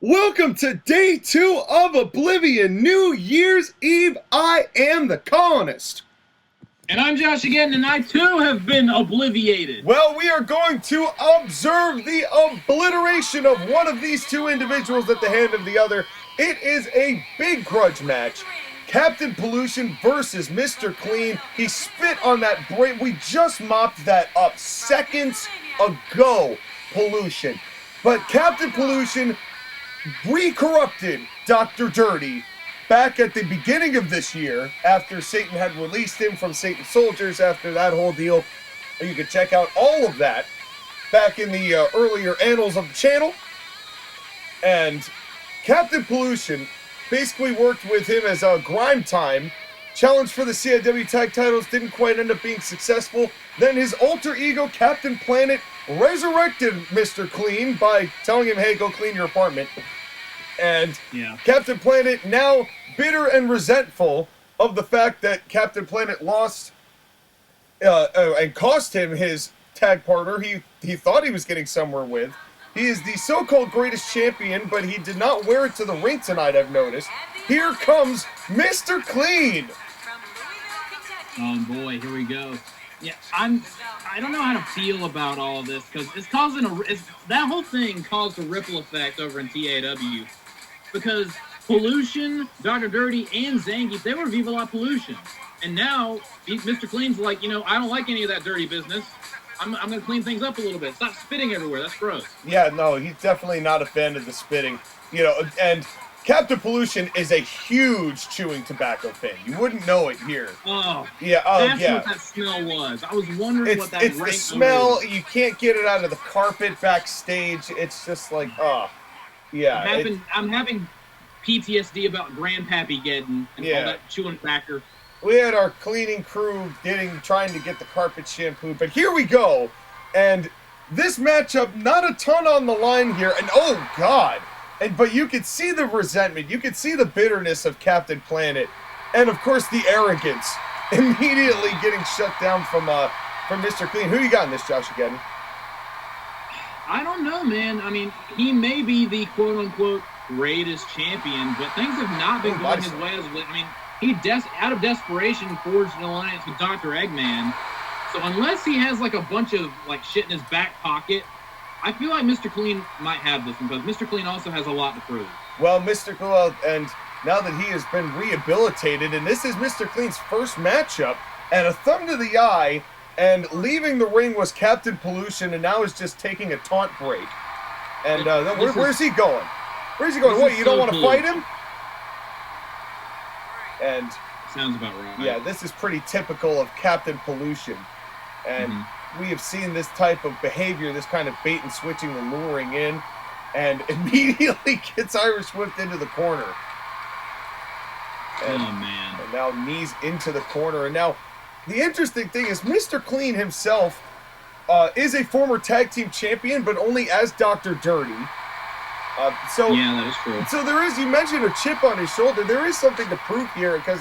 Welcome to day 2 of Oblivion, New Year's Eve. I am the colonist. And I'm Josh again, and I too have been obliviated. Well, we are going to observe the obliteration of one of these two individuals at the hand of the other. It is a big grudge match. Captain Pollution versus Mr. Clean. He spit on that brain. We just mopped that up seconds ago, Pollution. But Captain Pollution re-corrupted Dr. Dirty back at the beginning of this year after Satan had released him from Satan's soldiers after that whole deal. You can check out all of that back in the earlier annals of the channel. And Captain Pollution basically worked with him as a grime time. Challenge for the CIW tag titles didn't quite end up being successful. Then his alter ego, Captain Planet, resurrected Mr. Clean by telling him, hey, go clean your apartment. And Captain Planet, now bitter and resentful of the fact that Captain Planet lost and cost him his tag partner he thought he was getting somewhere with. He is the so-called greatest champion, but he did not wear it to the ring tonight, I've noticed. Here comes Mr. Clean. Oh boy, here we go. Yeah, I don't know how to feel about all of this because it's causing that whole thing caused a ripple effect over in CIW because Pollution, Dr. Dirty, and Zangief, they were Viva La Pollution, and now Mr. Clean's like, I don't like any of that dirty business. I'm gonna clean things up a little bit. Stop spitting everywhere. That's gross. Yeah, no, he's definitely not a fan of the spitting. And Captain Pollution is a huge chewing tobacco fan. You wouldn't know it here. Oh, yeah. That's what that smell was. I was wondering what that. It's the smell. Was. You can't get it out of the carpet backstage. It's just like, yeah. I'm having PTSD about Grandpappy getting and all that chewing tobacco. We had our cleaning crew trying to get the carpet shampooed, but here we go. And this matchup, not a ton on the line here. And oh God. But you could see the resentment, you could see the bitterness of Captain Planet, and of course the arrogance immediately getting shut down from Mr. Clean. Who you got in this, Josh, again? I don't know, man. I mean, he may be the quote-unquote greatest champion, but things have not been going his way. I mean, he out of desperation forged an alliance with Dr. Eggman. So unless he has like a bunch of like shit in his back pocket, I feel like Mr. Clean might have this one because Mr. Clean also has a lot to prove. Well, Mr. Clean, and now that he has been rehabilitated, and this is Mr. Clean's first matchup, and a thumb to the eye, and leaving the ring was Captain Pollution, and now is just taking a taunt break. And where's he going? Where's he going? What, you don't want to fight him? And sounds about right. Yeah, this is pretty typical of Captain Pollution. And we have seen this type of behavior, this kind of bait and switching and luring in, and immediately gets Irish whipped into the corner. And, oh, man. And now knees into the corner. And now, the interesting thing is Mr. Clean himself is a former tag team champion, but only as Dr. Dirty. Yeah, that is true. So there is, you mentioned a chip on his shoulder. There is something to prove here, because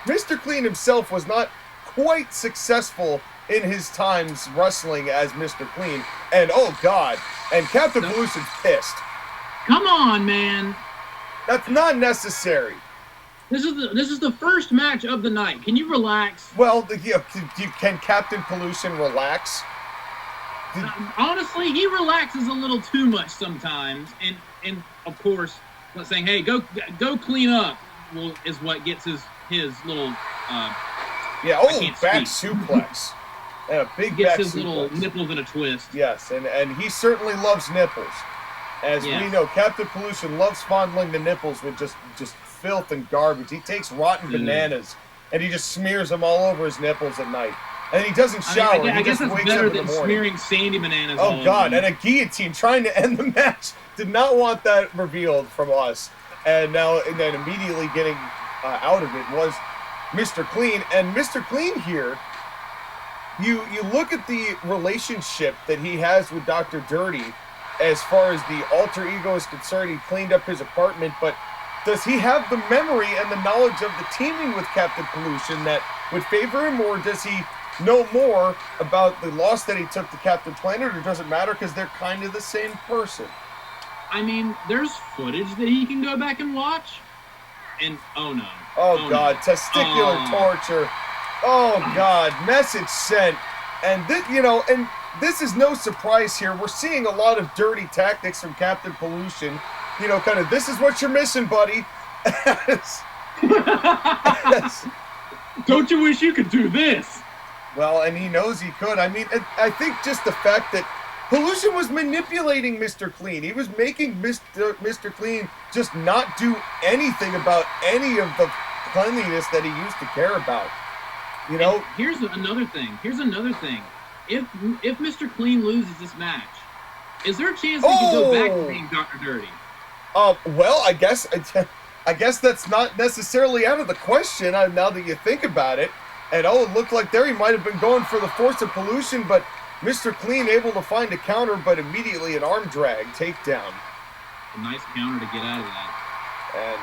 Mr. Clean himself was not quite successful in his times wrestling as Mr. Clean. And oh God, and Captain Pollution's pissed. Come on, man. That's not necessary. This is the first match of the night. Can you relax? Well, can Captain Pollution relax? Honestly, he relaxes a little too much sometimes, and of course, saying, "Hey, go clean up," is what gets his little. Back suplex. And a big gets back his suplex. Little nipples in a twist. Yes, and he certainly loves nipples. As we know, Captain Pollution loves fondling the nipples with just filth and garbage. He takes rotten bananas and he just smears them all over his nipples at night. And he doesn't shower. I guess just it's wakes better up in than the morning. smearing sandy bananas. Oh God! And a guillotine trying to end the match. Did not want that revealed from us. And then immediately getting out of it was Mr. Clean. And Mr. Clean here, you look at the relationship that he has with Dr. Dirty as far as the alter ego is concerned. He cleaned up his apartment, but does he have the memory and the knowledge of the teaming with Captain Pollution that would favor him, or does he know more about the loss that he took to Captain Planet, or does it matter because they're kind of the same person? I mean, there's footage that he can go back and watch. And, oh no. Oh, God, no. Testicular torture. Oh, God, message sent. And, and this is no surprise here. We're seeing a lot of dirty tactics from Captain Pollution. Kind of, this is what you're missing, buddy. Don't you wish you could do this? Well, and he knows he could. I mean, I think just the fact that Pollution was manipulating Mr. Clean. He was making Mr. Clean just not do anything about any of the cleanliness that he used to care about. And here's another thing. If Mr. Clean loses this match, is there a chance he can go back to being Dr. Dirty? Well, I guess that's not necessarily out of the question now that you think about it. And it looked like there he might have been going for the force of Pollution, but Mr. Clean able to find a counter, but immediately an arm drag takedown. A nice counter to get out of that. And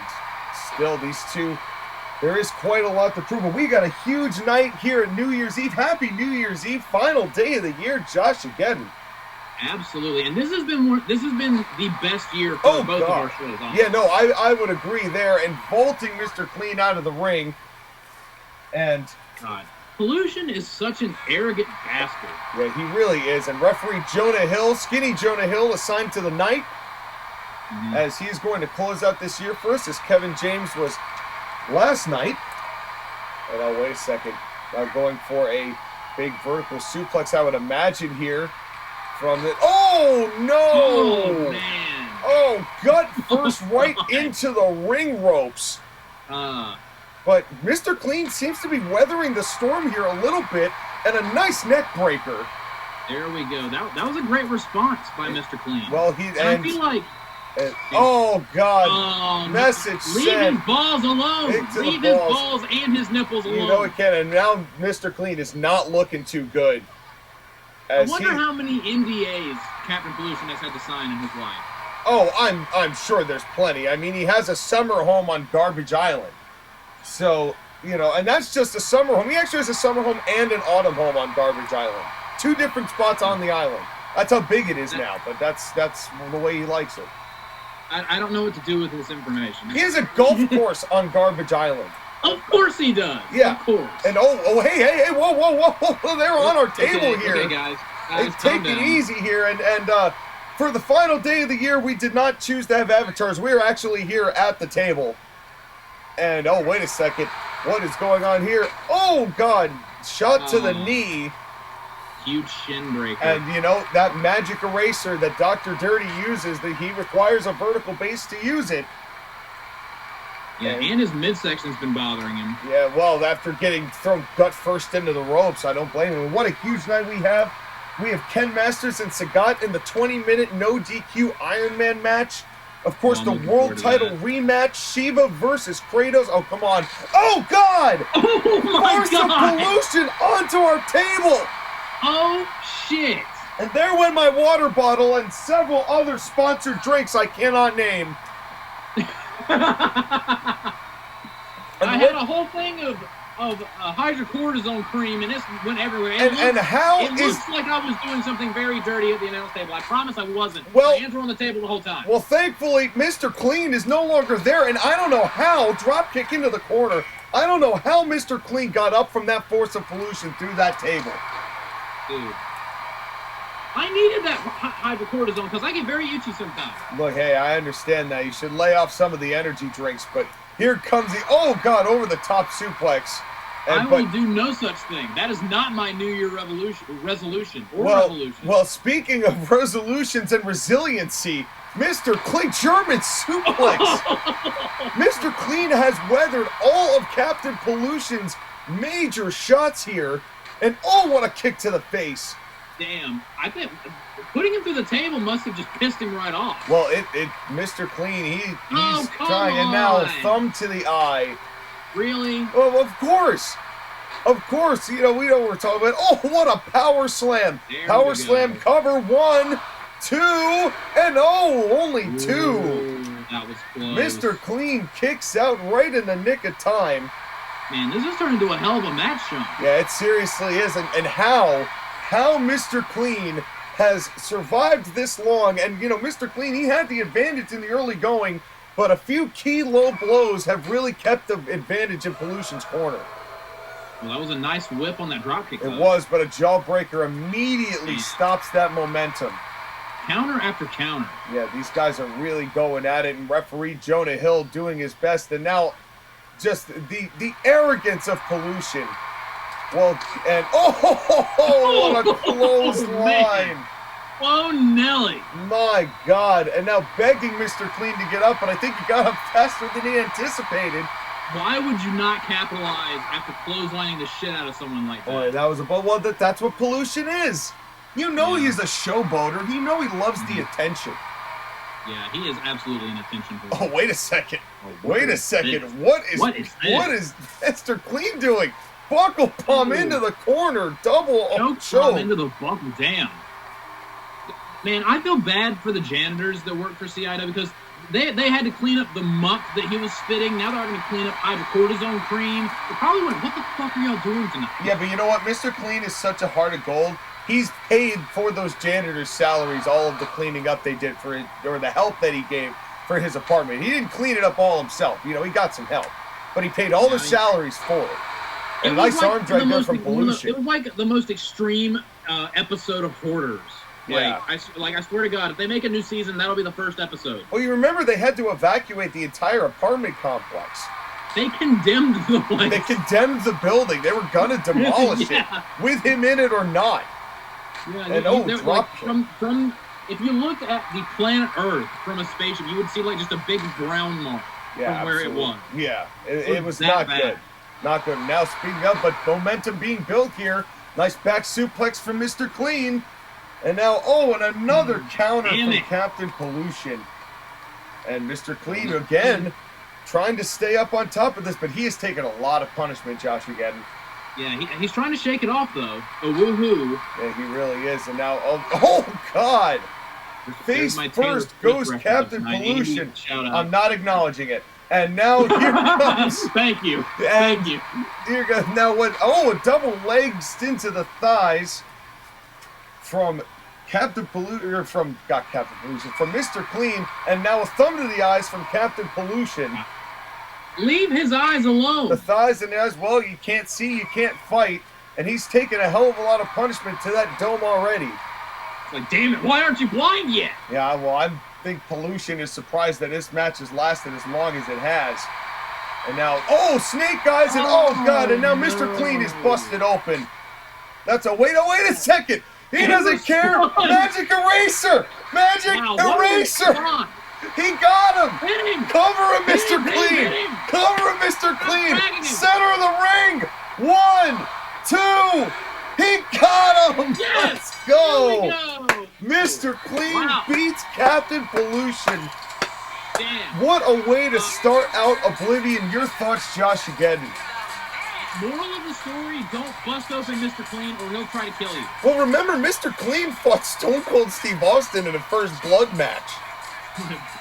still, these two, there is quite a lot to prove. But we got a huge night here at New Year's Eve. Happy New Year's Eve, final day of the year, Josh again. Absolutely, and this has been the best year for both of our shows. Honestly. Yeah, no, I would agree there. And vaulting Mr. Clean out of the ring, and God, Pollution is such an arrogant bastard. Yeah, he really is. And referee Jonah Hill, skinny Jonah Hill, assigned to the night, as he's going to close out this year for us, as Kevin James was last night. And wait a second, going for a big vertical suplex, I would imagine here. From the no! Oh man! Oh, gut first right into the ring ropes. But Mr. Clean seems to be weathering the storm here a little bit, and a nice neck breaker. There we go. That was a great response by Mr. Clean. Well, I feel like. Oh God! Message leave sent. His balls alone. Leave his balls and his nipples alone. You know it can. And now Mr. Clean is not looking too good. I wonder how many NDAs Captain Pollution has had to sign in his life. Oh, I'm sure there's plenty. I mean, he has a summer home on Garbage Island. So, and that's just a summer home. He actually has a summer home and an autumn home on Garbage Island. 2 different spots on the island. That's how big it is now, but that's the way he likes it. I don't know what to do with this information. He has a golf course on Garbage Island. Of course he does. Yeah. Of course. And hey, whoa, they're on our table here. Okay, guys take it easy here. And for the final day of the year, we did not choose to have avatars. We are actually here at the table. And wait a second, what is going on here? Oh God, shot to the knee. Huge shin breaker. And that magic eraser that Dr. Dirty uses, that he requires a vertical base to use it. Yeah, and his midsection's been bothering him. Yeah, well, after getting thrown gut first into the ropes, I don't blame him. What a huge night we have. We have Ken Masters and Sagat in the 20-minute no DQ Ironman match. Of course, the world title rematch, Shiva versus Kratos. Oh, come on. Oh, God! Oh, my God! Pollution onto our table! Oh, shit! And there went my water bottle and several other sponsored drinks I cannot name. I had a whole thing of hydrocortisone cream, and this went everywhere. It looks like I was doing something very dirty at the announce table. I promise I wasn't. Well, my hands were on the table the whole time. Well, thankfully, Mr. Clean is no longer there, and I don't know how, drop kick into the corner, I don't know how Mr. Clean got up from that force of pollution through that table. Dude. I needed that hydrocortisone because I get very itchy sometimes. Look, hey, I understand that. You should lay off some of the energy drinks, but here comes the, oh, God, over-the-top suplex. I will do no such thing. That is not my New Year resolution. Well, speaking of resolutions and resiliency, Mr. Clean, German suplex. Mr. Clean has weathered all of Captain Pollution's major shots here, and what a kick to the face. Damn, I think putting him through the table must have just pissed him right off. Well, Mr. Clean, he's trying, and now thumb to the eye. Really? Oh, of course. Of course. We know what we're talking about. Oh, what a power slam. Power slam cover. 1, 2, and only 2. Ooh, that was close. Mr. Clean kicks out right in the nick of time. Man, this is turning into a hell of a match, Sean. Yeah, it seriously is. And how Mr. Clean has survived this long. And, you know, Mr. Clean, he had the advantage in the early going, but a few key low blows have really kept the advantage in Pollution's corner. Well, that was a nice whip on that dropkick. It was, but a jawbreaker immediately stops that momentum. Counter after counter. Yeah, these guys are really going at it, and referee Jonah Hill doing his best. And now, just the arrogance of Pollution. Well, and what a close line. Oh, Nelly. My God. And now begging Mr. Clean to get up, but I think he got up faster than he anticipated. Why would you not capitalize after clotheslining the shit out of someone like that? Boy, that was that's what Pollution is. You know he's a showboater. You know he loves the attention. Yeah, he is absolutely an attention whore. Oh, wait a second. What is What is Mr. Clean doing? Buckle palm into the corner. Double choke into the buckle. Damn. Man, I feel bad for the janitors that work for CIW because they had to clean up the muck that he was spitting. Now they're having to clean up hydrocortisone cream. They probably went, what the fuck are y'all doing tonight? Yeah, but you know what? Mr. Clean is such a heart of gold. He's paid for those janitors' salaries, all of the cleaning up they did for it, or the help that he gave for his apartment. He didn't clean it up all himself. You know, he got some help. But he paid all the salaries for it. And a nice arm drag there from Pollution. It was like the most extreme episode of Hoarders. Yeah. I swear to God, if they make a new season, that'll be the first episode. Well, you remember they had to evacuate the entire apartment complex. They condemned the place. They condemned the building. They were gonna demolish it, with him in it or not. Yeah, and drop from if you looked at the planet Earth from a spaceship, you would see like just a big brown mark from where it was. Yeah, it was not bad. good. Not good. Now speaking of, but momentum being built here. Nice back suplex from Mr. Clean. And now, and another counter from Captain Pollution. And Mr. Clean again trying to stay up on top of this, but he has taken a lot of punishment, Josh, again. Yeah, he's trying to shake it off, though. A woohoo. Yeah, he really is. And now, oh God! Face first goes Captain Pollution. I'm not acknowledging it. And now here comes... Thank you. Thank you. Here goes, now what? A double leg stint to the thighs from Captain Pollution, from Mr. Clean, and now a thumb to the eyes from Captain Pollution. Leave his eyes alone. The thighs and the eyes, well, you can't see, you can't fight, and he's taken a hell of a lot of punishment to that dome already. It's like, damn it, why aren't you blind yet? Yeah, well, I think Pollution is surprised that this match has lasted as long as it has. And now, snake eyes, and God, and now Mr. Clean is busted open. That's a, wait a second. He doesn't care. Magic Eraser. Magic Eraser. He got him. Hit him. Cover him, Mr. Clean. Cover him, Mr. Clean. Center of the ring. 1, 2. He got him. Yes. Let's go. Here we go. Mr. Clean beats Captain Pollution. Damn. What a way to start out Oblivion. Your thoughts, Josh, again? Moral of the story, don't bust open Mr. Clean or he'll try to kill you. Well, remember, Mr. Clean fought Stone Cold Steve Austin in a first blood match.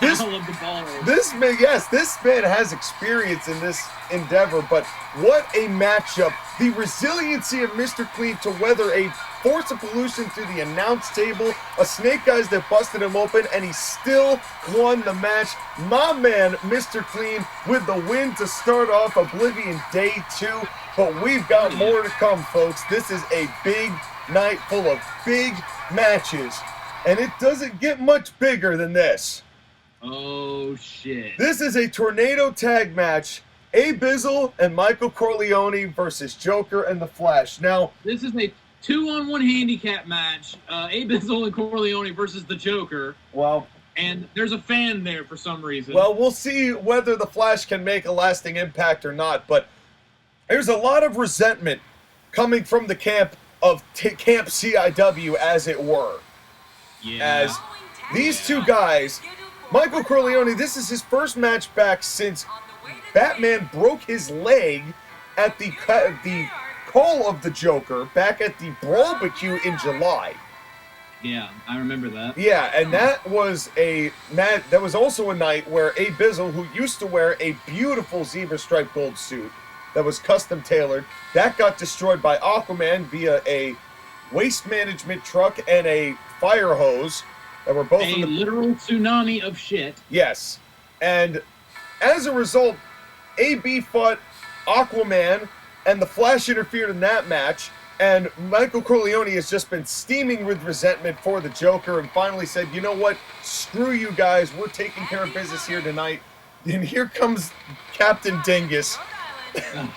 This man has experience in this endeavor, but what a matchup. The resiliency of Mr. Clean to weather a force of pollution through the announce table, a snake eyes that busted him open, and he still won the match. My man, Mr. Clean, with the win to start off Oblivion Day 2, but we've got more to come, folks. This is a big night full of big matches, and it doesn't get much bigger than this. Oh, shit. This is a tornado tag match. Abizzle and Michael Corleone versus Joker and the Flash. Now, this is a 2-on-1 handicap match. Abizzle and Corleone versus the Joker. Well, and there's a fan there for some reason. Well, we'll see whether the Flash can make a lasting impact or not, but there's a lot of resentment coming from the camp of Camp CIW, as it were. Yeah. As these two guys, Michael Corleone, this is his first match back since Batman broke his leg at the call of the Joker back at the Barbecue in July. Yeah, I remember that. Yeah, and that was also a night where Abizzle, who used to wear a beautiful zebra striped gold suit that was custom tailored, that got destroyed by Aquaman via a waste management truck and a fire hose that were both a in the literal tsunami of shit. Yes. And as a result, AB fought Aquaman, and the Flash interfered in that match. And Michael Corleone has just been steaming with resentment for the Joker and finally said, you know what? Screw you guys. We're taking care of business here tonight. And here comes Captain Dingus. Oh,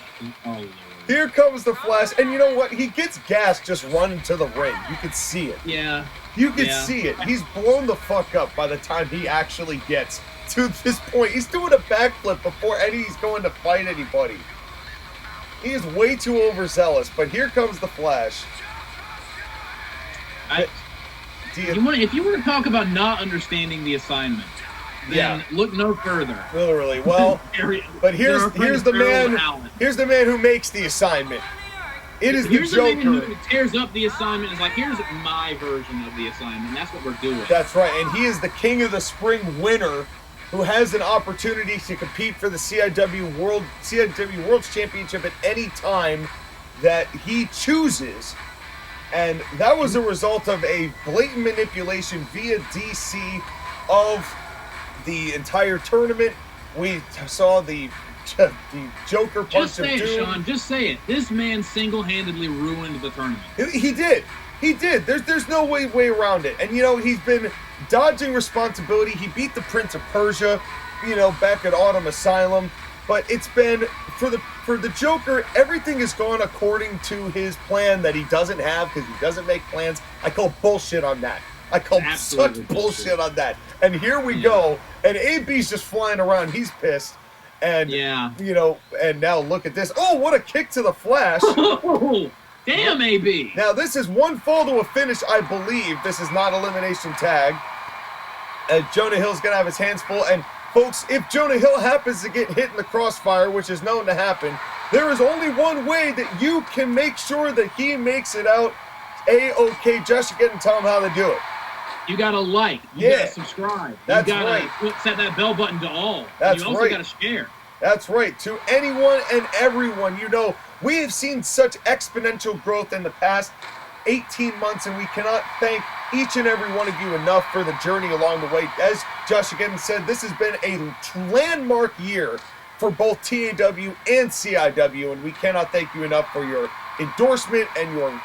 Lord. Here comes the Flash. And you know what? He gets gassed just running to the ring. You can see it. Yeah. You can see it. He's blown the fuck up by the time he actually gets to this point. He's doing a backflip before he's going to fight anybody. He is way too overzealous, but here comes the Flash. If you were to talk about not understanding the assignment, then look no further. Literally. Well, but here's the man who makes the assignment. It is the Joker. The man who tears up the assignment and is like, here's my version of the assignment. That's what we're doing. That's right, and he is the King of the Spring winner who has an opportunity to compete for the CIW World Championship at any time that he chooses. And that was a result of a blatant manipulation via DC of the entire tournament. We saw the Joker punch of doom. Just say it, Sean. Just say it. This man single-handedly ruined the tournament. He did. He did. There's no way around it. And, you know, he's been dodging responsibility. He beat the Prince of Persia, you know, back at Autumn Asylum. But it's been, for the Joker, everything has gone according to his plan that he doesn't have because he doesn't make plans. I call bullshit on that. I call such bullshit on that. And here we go. And AB's just flying around. He's pissed. And, you know, and now look at this. Oh, what a kick to the Flash. Damn, AB. Now, this is one fall to a finish, I believe. This is not elimination tag. Jonah Hill's going to have his hands full. And, folks, if Jonah Hill happens to get hit in the crossfire, which is known to happen, there is only one way that you can make sure that he makes it out A-OK. Just get and tell him how to do it. You got to like. You got to subscribe. That's you got to set that bell button to all. That's you also got to share. That's right. To anyone and everyone, you know, we have seen such exponential growth in the past 18 months, and we cannot thank each and every one of you enough for the journey along the way. As Josh again said, this has been a landmark year for both TAW and CIW, and we cannot thank you enough for your endorsement and your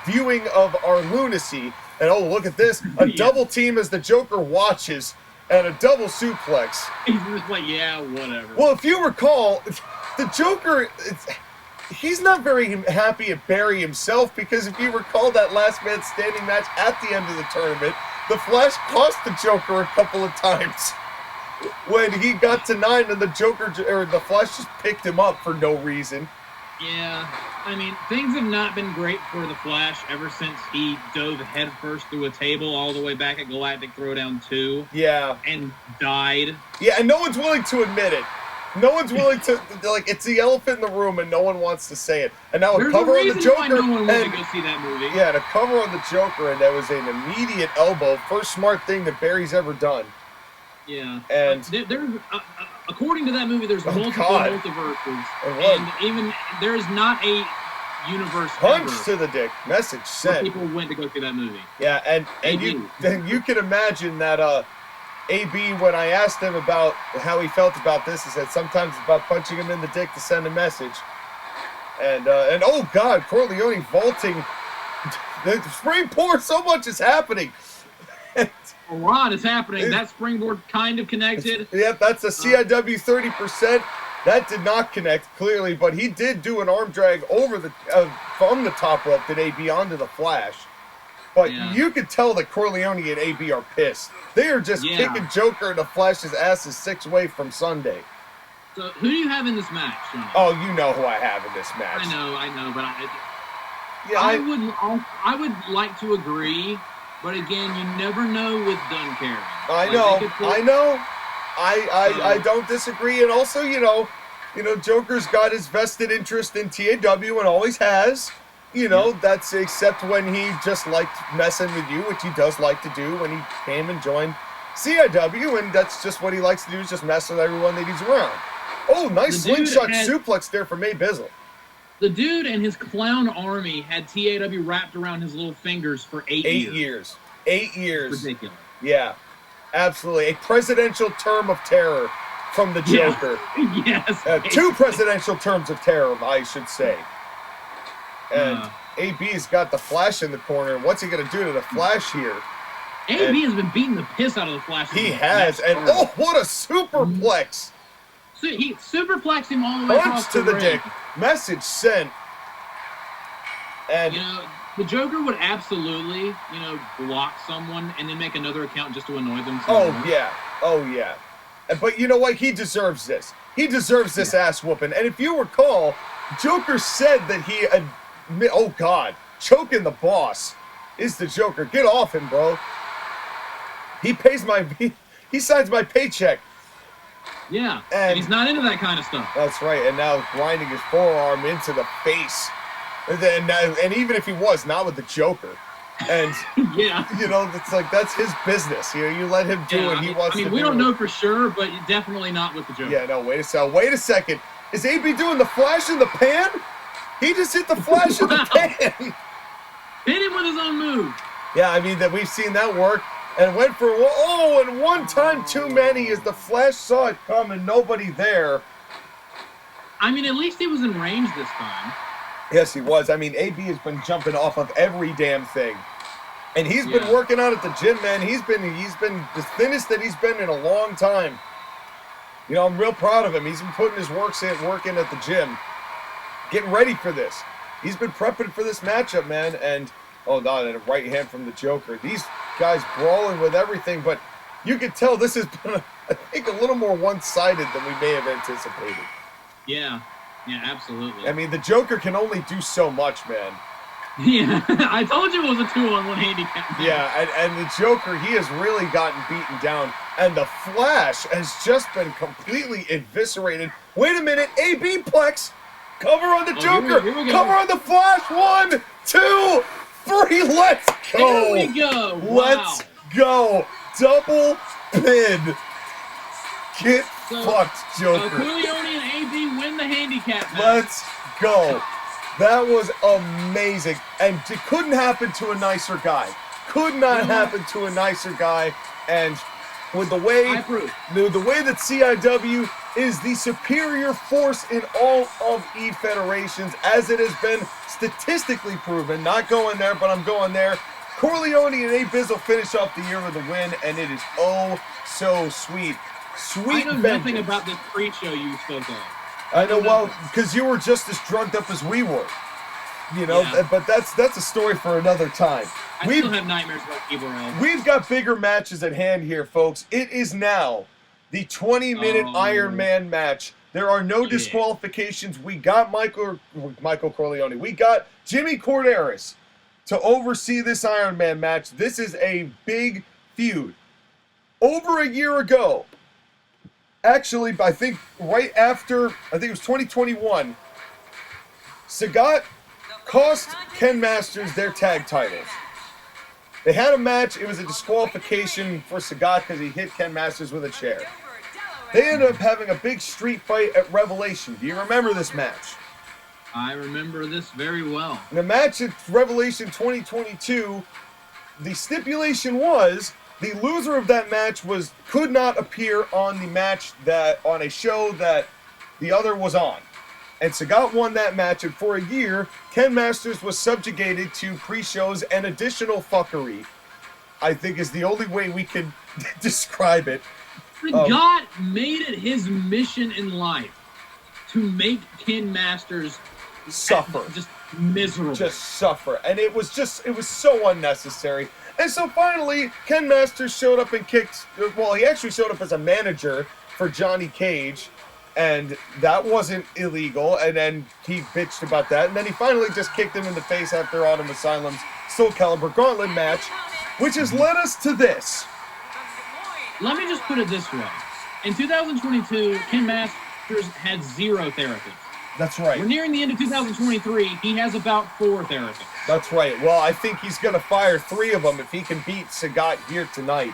viewing of our lunacy. And oh, look at this, a double team as the Joker watches, and a double suplex. He's just like, yeah, whatever. Well, if you recall, the Joker, he's not very happy at Barry himself, because if you recall that last man standing match at the end of the tournament, the Flash cost the Joker a couple of times. When he got to 9 and the Flash just picked him up for no reason. Yeah, I mean, things have not been great for the Flash ever since he dove headfirst through a table all the way back at Galactic Throwdown 2. Yeah. And died. Yeah, and no one's willing to admit it. No one's willing to, like, it's the elephant in the room and no one wants to say it. And now a cover on the Joker. Why no one wanted to go see that movie. Yeah, and a cover on the Joker, and that was an immediate elbow. First smart thing that Barry's ever done. Yeah. And there's according to that movie, there's multiple multiverses. And even there is not a universe punch to the dick. Message sent. People went to go see that movie. Yeah, and you can imagine that AB, when I asked him about how he felt about this, he said sometimes it's about punching him in the dick to send a message. And oh God, Corleone vaulting the springboard, so much is happening. A lot is happening. That springboard kind of connected. Yep, that's a CIW 30%. That did not connect, clearly, but he did do an arm drag over the from the top rope to AB onto the Flash. But you could tell that Corleone and AB are pissed. They are just kicking Joker and the Flash's asses 6 away from Sunday. So who do you have in this match, Sean? Oh, you know who I have in this match. I know, but I would like to agree. But again, you never know with Dunkerque. I know. I don't disagree. And also, you know, Joker's got his vested interest in TAW and always has. You know, that's except when he just liked messing with you, which he does like to do when he came and joined CIW, and that's just what he likes to do, is just mess with everyone that he's around. Oh, nice slingshot suplex there from Abizzle. The dude and his clown army had TAW wrapped around his little fingers for 8 years. 8 years. Ridiculous. Yeah, absolutely. A presidential term of terror from the Joker. Yeah. Yes. 2 presidential terms of terror, I should say. And AB's got the Flash in the corner. What's he going to do to the Flash here? AB has been beating the piss out of the Flash. He has. And oh, what a superplex. So he superplexed him all the way across to the ring. dick. Message sent. And you know, the Joker would absolutely, you know, block someone and then make another account just to annoy them. Oh yeah. But you know what? He deserves this. He deserves this ass whooping. And if you recall, Joker said that he oh God, choking the boss is the Joker. Get off him, bro. He signs my paycheck. Yeah, and he's not into that kind of stuff. That's right. And now grinding his forearm into the face. And even if he was, not with the Joker. And, yeah, you know, it's like, that's his business. You know, you let him do what he wants to do. We don't know for sure, but definitely not with the Joker. Yeah, no, wait a second. Is AB doing the flash in the pan? He just hit the flash in the pan. Hit him with his own move. Yeah, I mean, that we've seen that work. And went for, and one time too many as the Flash saw it come and nobody there. I mean, at least he was in range this time. Yes, he was. I mean, AB has been jumping off of every damn thing. And he's been working out at the gym, man. He's been the thinnest that he's been in a long time. You know, I'm real proud of him. He's been putting his work in at the gym. Getting ready for this. He's been prepping for this matchup, man. And, oh, no, and a right hand from the Joker. These guys brawling with everything, but you can tell this has been, I think, a little more one-sided than we may have anticipated. Yeah, absolutely. I mean, the Joker can only do so much, man. Yeah, I told you it was a 2-on-1 handicap. Yeah, and the Joker, he has really gotten beaten down, and the Flash has just been completely eviscerated. Wait a minute, AB Plex, cover on the Joker, here we go. cover on the Flash, 1, 2, 3, let's go! There we go! Let's go! Double pin! Get fucked, Joker. Corleone and AB win the handicap match. Let's go! That was amazing, and it couldn't happen to a nicer guy. Could not happen to a nicer guy, and with the way that CIW is the superior force in all of E-Federations, as it has been statistically proven. Not going there, but I'm going there. Corleone and Abizzle finish off the year with a win, and it is oh so sweet. Sweet I know nothing about this pre-show you spoke of. I know, well, because you were just as drugged up as we were. You know, but that's a story for another time. I still have nightmares about Gabriel. We've got bigger matches at hand here, folks. It is now the 20-minute Ironman match. There are no disqualifications. We got Michael Corleone. We got Jimmy Corderas to oversee this Ironman match. This is a big feud. Over a year ago, actually, I think right after, I think it was 2021, Sagat cost Ken Masters their tag titles. They had a match. It was a disqualification for Sagat because he hit Ken Masters with a chair. They ended up having a big street fight at Revelation. Do you remember this match? I remember this very well. In the match at Revelation 2022, the stipulation was the loser of that match could not appear on on a show that the other was on. And Sagat won that match, and for a year, Ken Masters was subjugated to pre-shows and additional fuckery. I think is the only way we could describe it. Sagat made it his mission in life to make Ken Masters suffer. Just miserable. Just suffer. And it was so unnecessary. And so finally, Ken Masters showed up and he actually showed up as a manager for Johnny Cage, and that wasn't illegal, and then he bitched about that, and then he finally just kicked him in the face after Autumn Asylum's Soul Calibur Gauntlet match, which has led us to this. Let me just put it this way. In 2022, Ken Masters had 0 therapists. That's right. We're nearing the end of 2023. He has about 4 therapists. That's right. Well, I think he's going to fire 3 of them if he can beat Sagat here tonight.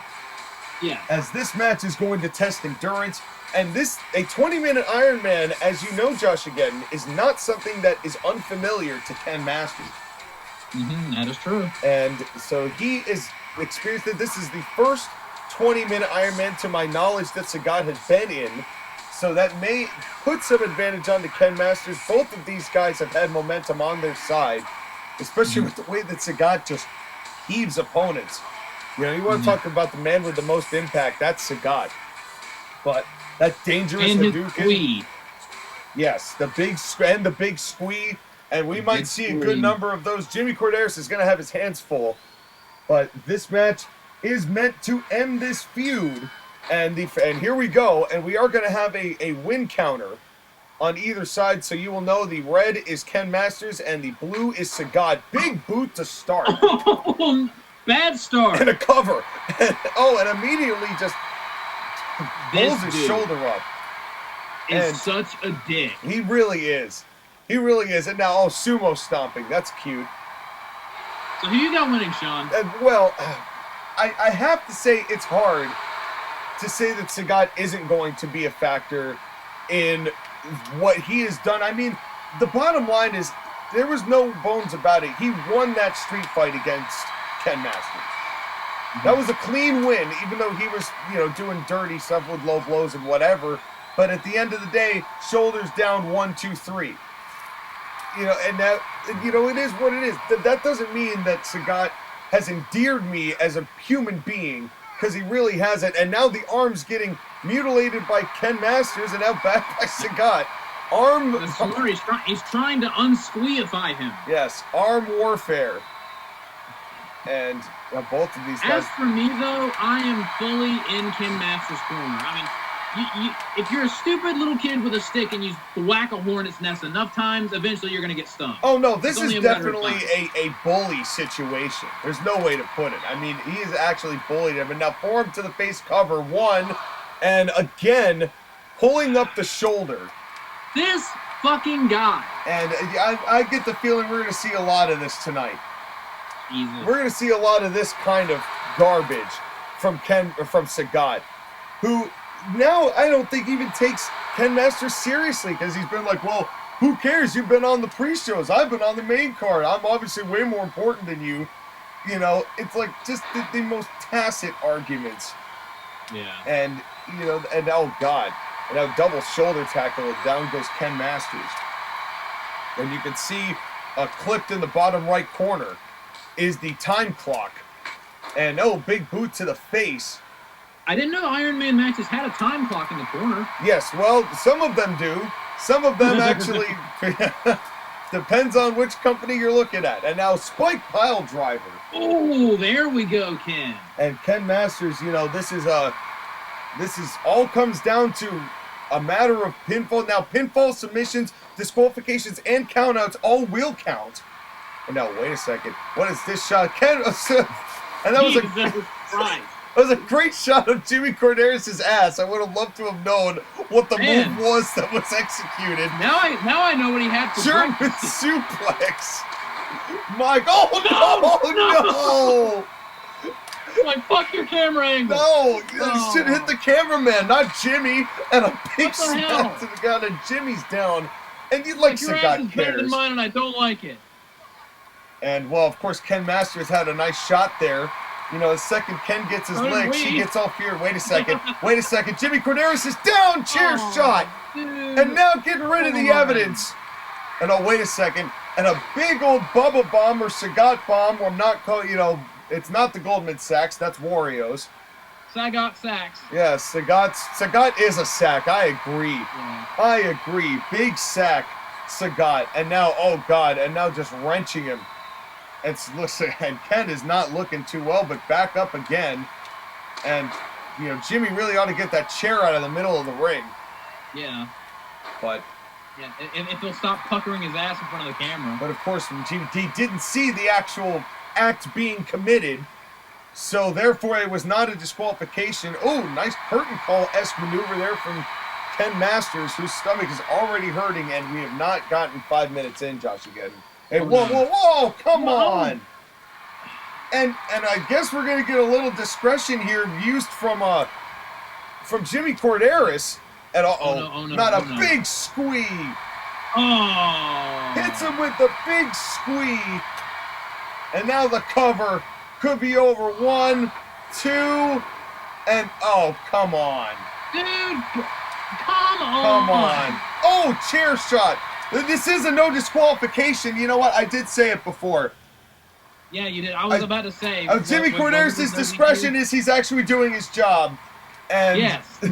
Yeah. As this match is going to test endurance, and a 20-minute Ironman, as you know, Josh, again, is not something that is unfamiliar to Ken Masters. That is true. And so he is experienced it. This is the first 20-minute Ironman, to my knowledge, that Sagat has been in. So that may put some advantage onto Ken Masters. Both of these guys have had momentum on their side, especially with the way that Sagat just heaves opponents. You know, you want to talk about the man with the most impact, that's Sagat. But that dangerous Hadouken. Yes, the big squee. And we might see a good number of those. Jimmy Corderas is going to have his hands full. But this match is meant to end this feud. And here we go. And we are going to have a win counter on either side. So you will know the red is Ken Masters and the blue is Sagat. Big boot to start. Bad start. And a cover. And immediately just pulls his shoulder up. Is such a dick. He really is. He really is. And now, sumo stomping. That's cute. So who you got winning, Sean? Well, I have to say it's hard to say that Sagat isn't going to be a factor in what he has done. I mean, the bottom line is there was no bones about it. He won that street fight against Ken Masters. That was a clean win, even though he was, doing dirty stuff with low blows and whatever. But at the end of the day, shoulders down, 1, 2, 3. And that, it is what it is. That doesn't mean that Sagat has endeared me as a human being, because he really hasn't. And now the arm's getting mutilated by Ken Masters and now back by Sagat. He's trying to unsqueeify him. Yes, arm warfare. And both of these guys. As for me, though, I am fully in Ken Masters' corner. I mean, if you're a stupid little kid with a stick and you whack a hornet's nest enough times, eventually you're going to get stung. Oh, no, this is definitely a bully situation. There's no way to put it. I mean, he has actually bullied him. And now for him to the face cover, 1, and again, pulling up the shoulder. This fucking guy. And I get the feeling we're going to see a lot of this tonight. Easily. We're going to see a lot of this kind of garbage from Sagat, who now I don't think even takes Ken Masters seriously, because he's been like, well, who cares? You've been on the pre-shows. I've been on the main card. I'm obviously way more important than you. It's like just the most tacit arguments. Yeah. And, and oh, God. And now double shoulder tackle, and down goes Ken Masters. And you can see clipped in the bottom right corner is the time clock. And, big boot to the face. I didn't know Ironman matches had a time clock in the corner. Yes, well, some of them do. Some of them actually depends on which company you're looking at. And now spike pile driver. Oh, there we go, Ken. And Ken Masters, this is all comes down to a matter of pinfall. Now, pinfall, submissions, disqualifications, and countouts all will count. And now, wait a second. What is this shot? Ken, and that was That was a great shot of Jimmy Corderas' ass. I would have loved to have known what the move was that was executed. Now I know what he had for German suplex. Mike, no! Like, fuck your camera angle. No, you should hit the cameraman, not Jimmy. And a big snap to the ground, and Jimmy's down. And you'd like your ass is better than mine, and I don't like it. And, well, of course, Ken Masters had a nice shot there. The second Ken gets his leg, she gets all feared. Wait a second. Jimmy Corderas is down. Chair shot. Dude. And now getting rid of the evidence. And wait a second. And a big old Bubba bomb or Sagat bomb. I'm not calling, it's not the Goldman Sachs. That's Wario's. Sagat Sachs. Yes, Sagat is a sack. I agree. Yeah. I agree. Big sack, Sagat. And now, oh God, and now just wrenching him. And Ken is not looking too well, but back up again. And, Jimmy really ought to get that chair out of the middle of the ring. Yeah. But. Yeah, if he'll stop puckering his ass in front of the camera. But, of course, he didn't see the actual act being committed. So, therefore, it was not a disqualification. Oh, nice curtain call-esque maneuver there from Ken Masters, whose stomach is already hurting, and we have not gotten 5 minutes in, Josh, again. Hey, whoa, come on. And I guess we're going to get a little discretion here used from Jimmy Corderas. And not a big squee. Oh. Hits him with the big squee. And now the cover. Could be over. 1, 2, and oh, come on. Dude, come on. Come on. Oh, chair shot. This is a no disqualification. You know what? I did say it before. Yeah, you did. I was about to say. Jimmy Corderas' discretion is he's actually doing his job. And, yes.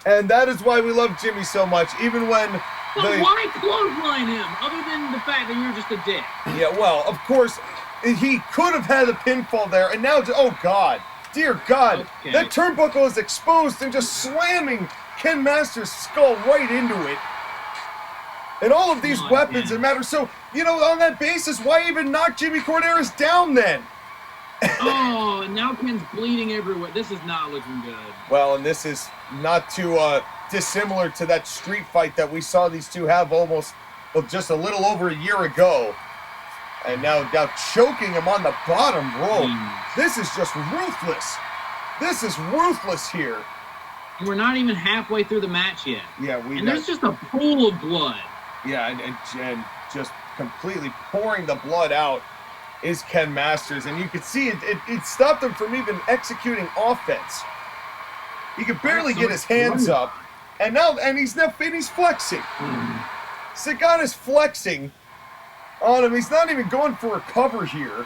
And that is why we love Jimmy so much, even when... why clothesline him, other than the fact that you're just a dick? Yeah, well, of course, he could have had a pinfall there, and now... Oh, God. Dear God. Okay. That turnbuckle is exposed and just slamming Ken Masters' skull right into it. And all of these weapons that matter. So, you know, on that basis, why even knock Jimmy Corderas down then? Oh, and now Ken's bleeding everywhere. This is not looking good. Well, and this is not too dissimilar to that street fight that we saw these two have almost, well, just a little over a year ago. And now choking him on the bottom rope. This is just ruthless. This is ruthless here. And we're not even halfway through the match yet. Yeah, and there's just a pool of blood. Yeah, and just completely pouring the blood out is Ken Masters. And you could see it stopped him from even executing offense. He could barely get his hands up. And he's flexing. Sagat is flexing on him. He's not even going for a cover here.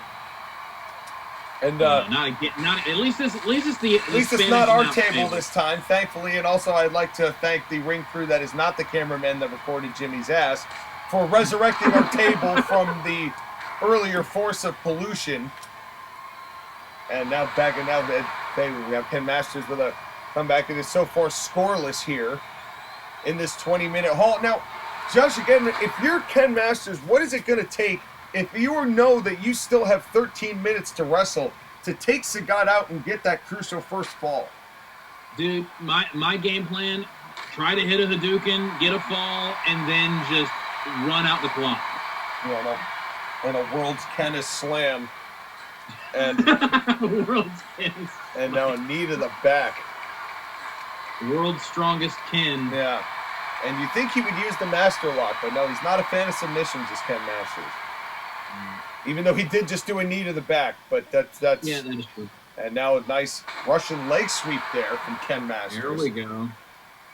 And at least it's not our table this time, thankfully. And also, I'd like to thank the ring crew that is not the cameraman that recorded Jimmy's ass for resurrecting our table from the earlier force of pollution. And now we have Ken Masters with a comeback. It is so far scoreless here in this 20-minute haul. Now, Josh, again, if you're Ken Masters, what is it going to take? If you know that you still have 13 minutes to wrestle, to take Sagat out and get that crucial first fall? Dude, my game plan, try to hit a Hadouken, get a fall, and then just run out the clock. And a World's Kenneth Slam. And World's Kenneth Slam. And now a knee to the back. World's strongest Ken. Yeah. And you think he would use the Master Lock, but no, he's not a fan of submissions as Ken Masters. Even though he did just do a knee to the back, but that's yeah, that is true. And now a nice Russian leg sweep there from Ken Masters. Here we go.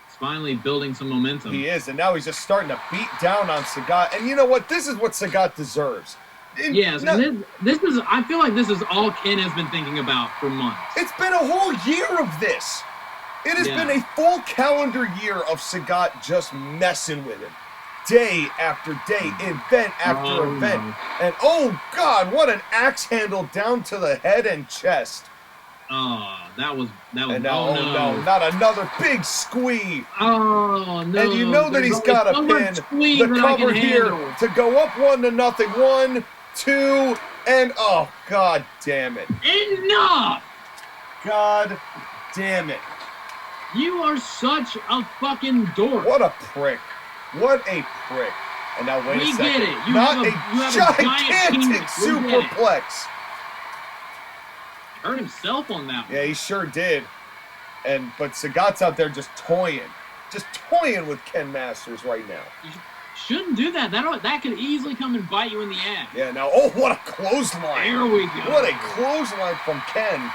He's finally building some momentum. He is, and now he's just starting to beat down on Sagat. And you know what? This is what Sagat deserves. Yes, this is. I feel like this is all Ken has been thinking about for months. It's been a whole year of this. It has been a full calendar year of Sagat just messing with him. Day after day, event after event. No. And oh God, what an axe handle down to the head and chest. Oh, that was and now, no, not another big squeeze. Oh no. And you know that he's got a pin. The cover here to go up 1-0. 1, 2, and oh God damn it. Enough! God damn it. You are such a fucking dork. What a prick. What a prick. And now wait a second. We get it. You Not have a gigantic superplex. He hurt himself on that one. Yeah, he sure did. But Sagat's out there just toying with Ken Masters right now. You shouldn't do that. That could easily come and bite you in the ass. Yeah, now, what a clothesline. There we go. What a clothesline from Ken.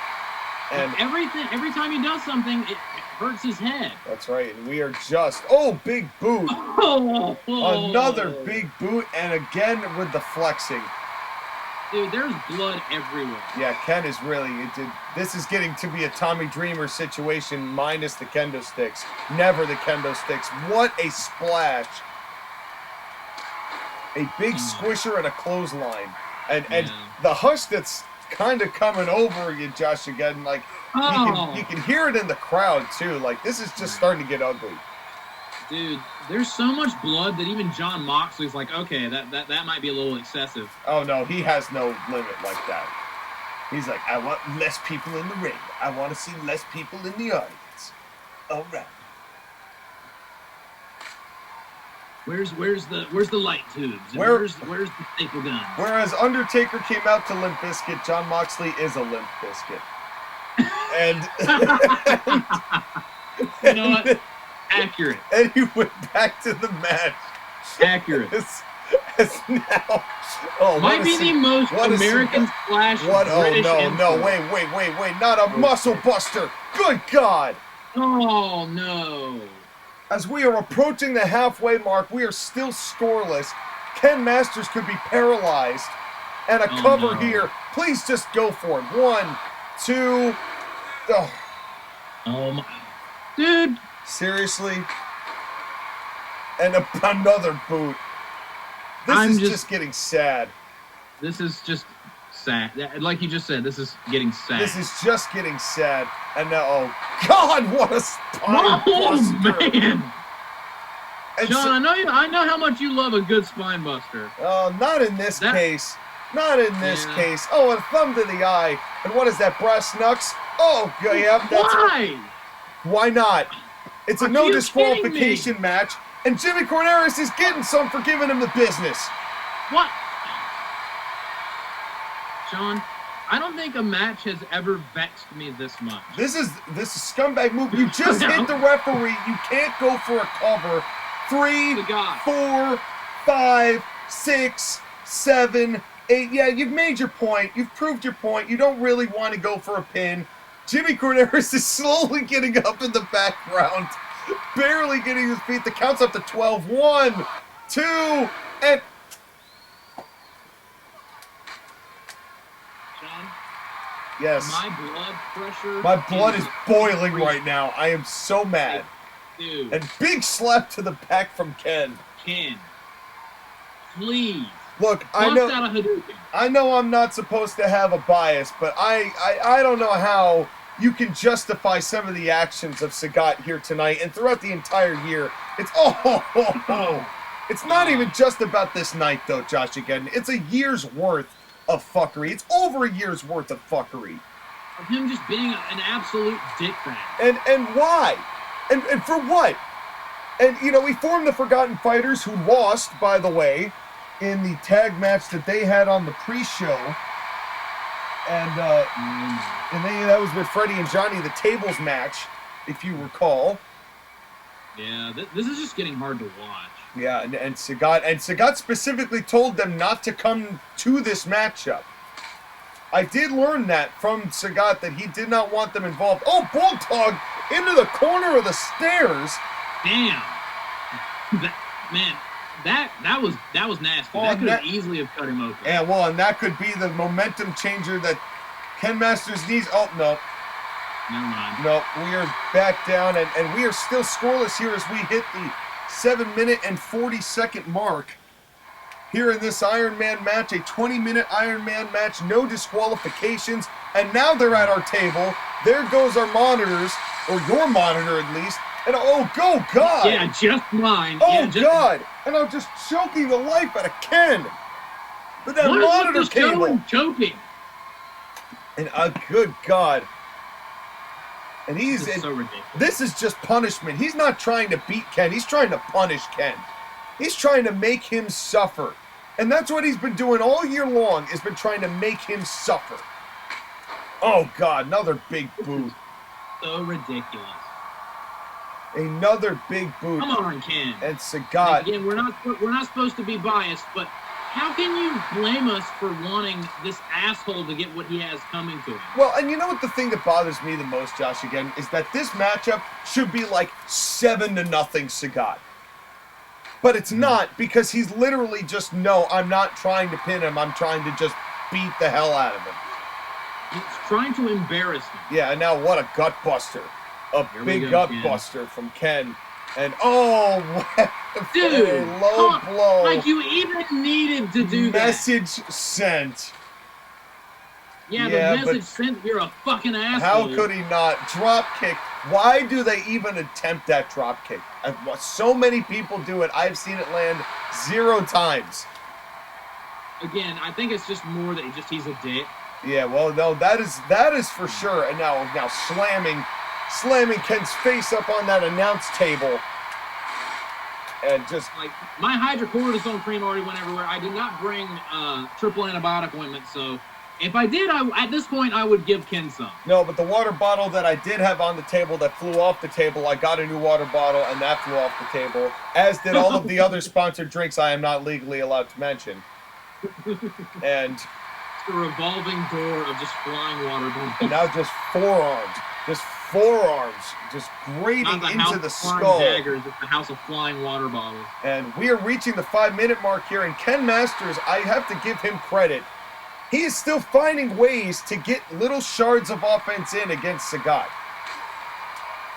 And every time he does something, it hurts his head. That's right, and we are just... big boot. Another big boot, and again with the flexing. Dude, there's blood everywhere. Yeah, Ken is really... This is getting to be a Tommy Dreamer situation minus the kendo sticks. Never the kendo sticks. What a splash. A big squisher and a clothesline. And the hush that's kind of coming over you, Josh, again, like... You can hear it in the crowd, too. Like, this is just starting to get ugly. Dude, there's so much blood that even John Moxley's like, okay, that might be a little excessive. Oh, no, he has no limit like that. He's like, I want less people in the ring. I want to see less people in the audience. All right. Where's the light tubes? Where's the staple gun? Whereas Undertaker came out to Limp Bizkit, John Moxley is a Limp Bizkit. And you know what? Accurate. And he went back to the match. Accurate. As now, oh, Might be the most American slash British oh no, wait, not a muscle buster. Good God. Oh no. As we are approaching the halfway mark, we are still scoreless. Ken Masters could be paralyzed. And a cover here. Please just go for it. 1, 2. Oh. Oh my. Dude. Seriously? And another boot. This is just getting sad. This is just sad. Like you just said, this is getting sad. This is just getting sad. And now, oh God, what a spine buster. Man. And Sean, I know how much you love a good spine buster. Oh, not in this case. Not in this case. Oh, a thumb to the eye. And what is that, brass knucks? Oh, yeah. Why? Why not? It's a no disqualification match, and Jimmy Corleone is getting some for giving him the business. What? Sean, I don't think a match has ever vexed me this much. This is scumbag move. You just hit the referee. You can't go for a cover. 3, 4, 5, 6, 7, 8. Yeah, you've made your point. You've proved your point. You don't really want to go for a pin. Jimmy Corleone is slowly getting up in the background, barely getting his feet. The count's up to 12. 1, 2, and... Sean? Yes. My blood pressure... My blood is boiling right now. I am so mad. Dude. And big slap to the back from Ken. Ken, please. Look, I know I'm not supposed to have a bias, but I don't know how you can justify some of the actions of Sagat here tonight and throughout the entire year. It's It's not even just about this night though, Josh, again. It's a year's worth of fuckery. It's over a year's worth of fuckery. Of him just being an absolute dickbag. And why? And for what? And, you know, we formed the Forgotten Fighters, who lost, by the way, in the tag match that they had on the pre-show. And that was with Freddie and Johnny, the tables match, if you recall. Yeah, this is just getting hard to watch. Yeah, and Sagat specifically told them not to come to this matchup. I did learn that from Sagat, that he did not want them involved. Oh, Bulldog into the corner of the stairs. Damn. That was nasty. Oh, that could have easily have cut him open. Yeah, well, and that could be the momentum changer that Ken Masters needs. Oh, no. Never mind. No, we are back down, and we are still scoreless here as we hit the 7-minute and 40-second mark here in this Ironman match, a 20-minute Ironman match, no disqualifications, and now they're at our table. There goes our monitors, or your monitor at least, and oh, God! Yeah, just mine. Oh, yeah, God! And I'm just choking the life out of Ken with that monitor cable. Choking. And good God. And this is so ridiculous. This is just punishment. He's not trying to beat Ken. He's trying to punish Ken. He's trying to make him suffer. And that's what he's been doing all year long, has been trying to make him suffer. Oh, God, another big boot. So ridiculous. Another big boot. Come on, Ken. And Sagat. Again, we're not supposed to be biased, but how can you blame us for wanting this asshole to get what he has coming to him? Well, and you know what the thing that bothers me the most, Josh, again, is that this matchup should be like 7-0 Sagat. But it's not, because he's literally just, no, I'm not trying to pin him. I'm trying to just beat the hell out of him. He's trying to embarrass him. Yeah, and now what a gut buster. A big gut buster from Ken. And, oh, what dude, low blow. Like you even needed to do Message sent. Yeah, the message sent, you're a fucking asshole. How could he not? Drop kick. Why do they even attempt that drop kick? So many people do it. I've seen it land 0 times. Again, I think it's just more that he's a dick. Yeah, well, no, that is for sure. And now slamming Ken's face up on that announce table. And just like my hydrocortisone cream already went everywhere. I did not bring triple antibiotic ointment, so If I did, at this point, I would give Ken some. No, but the water bottle that I did have on the table that flew off the table, I got a new water bottle, and that flew off the table, as did all of the other sponsored drinks I am not legally allowed to mention. And it's the revolving door of just flying water bottles. And now just forearms, just grating into the skull. Daggers, it's the house of flying water bottles. And we are reaching the 5-minute mark here, and Ken Masters, I have to give him credit. He is still finding ways to get little shards of offense in against Sagat.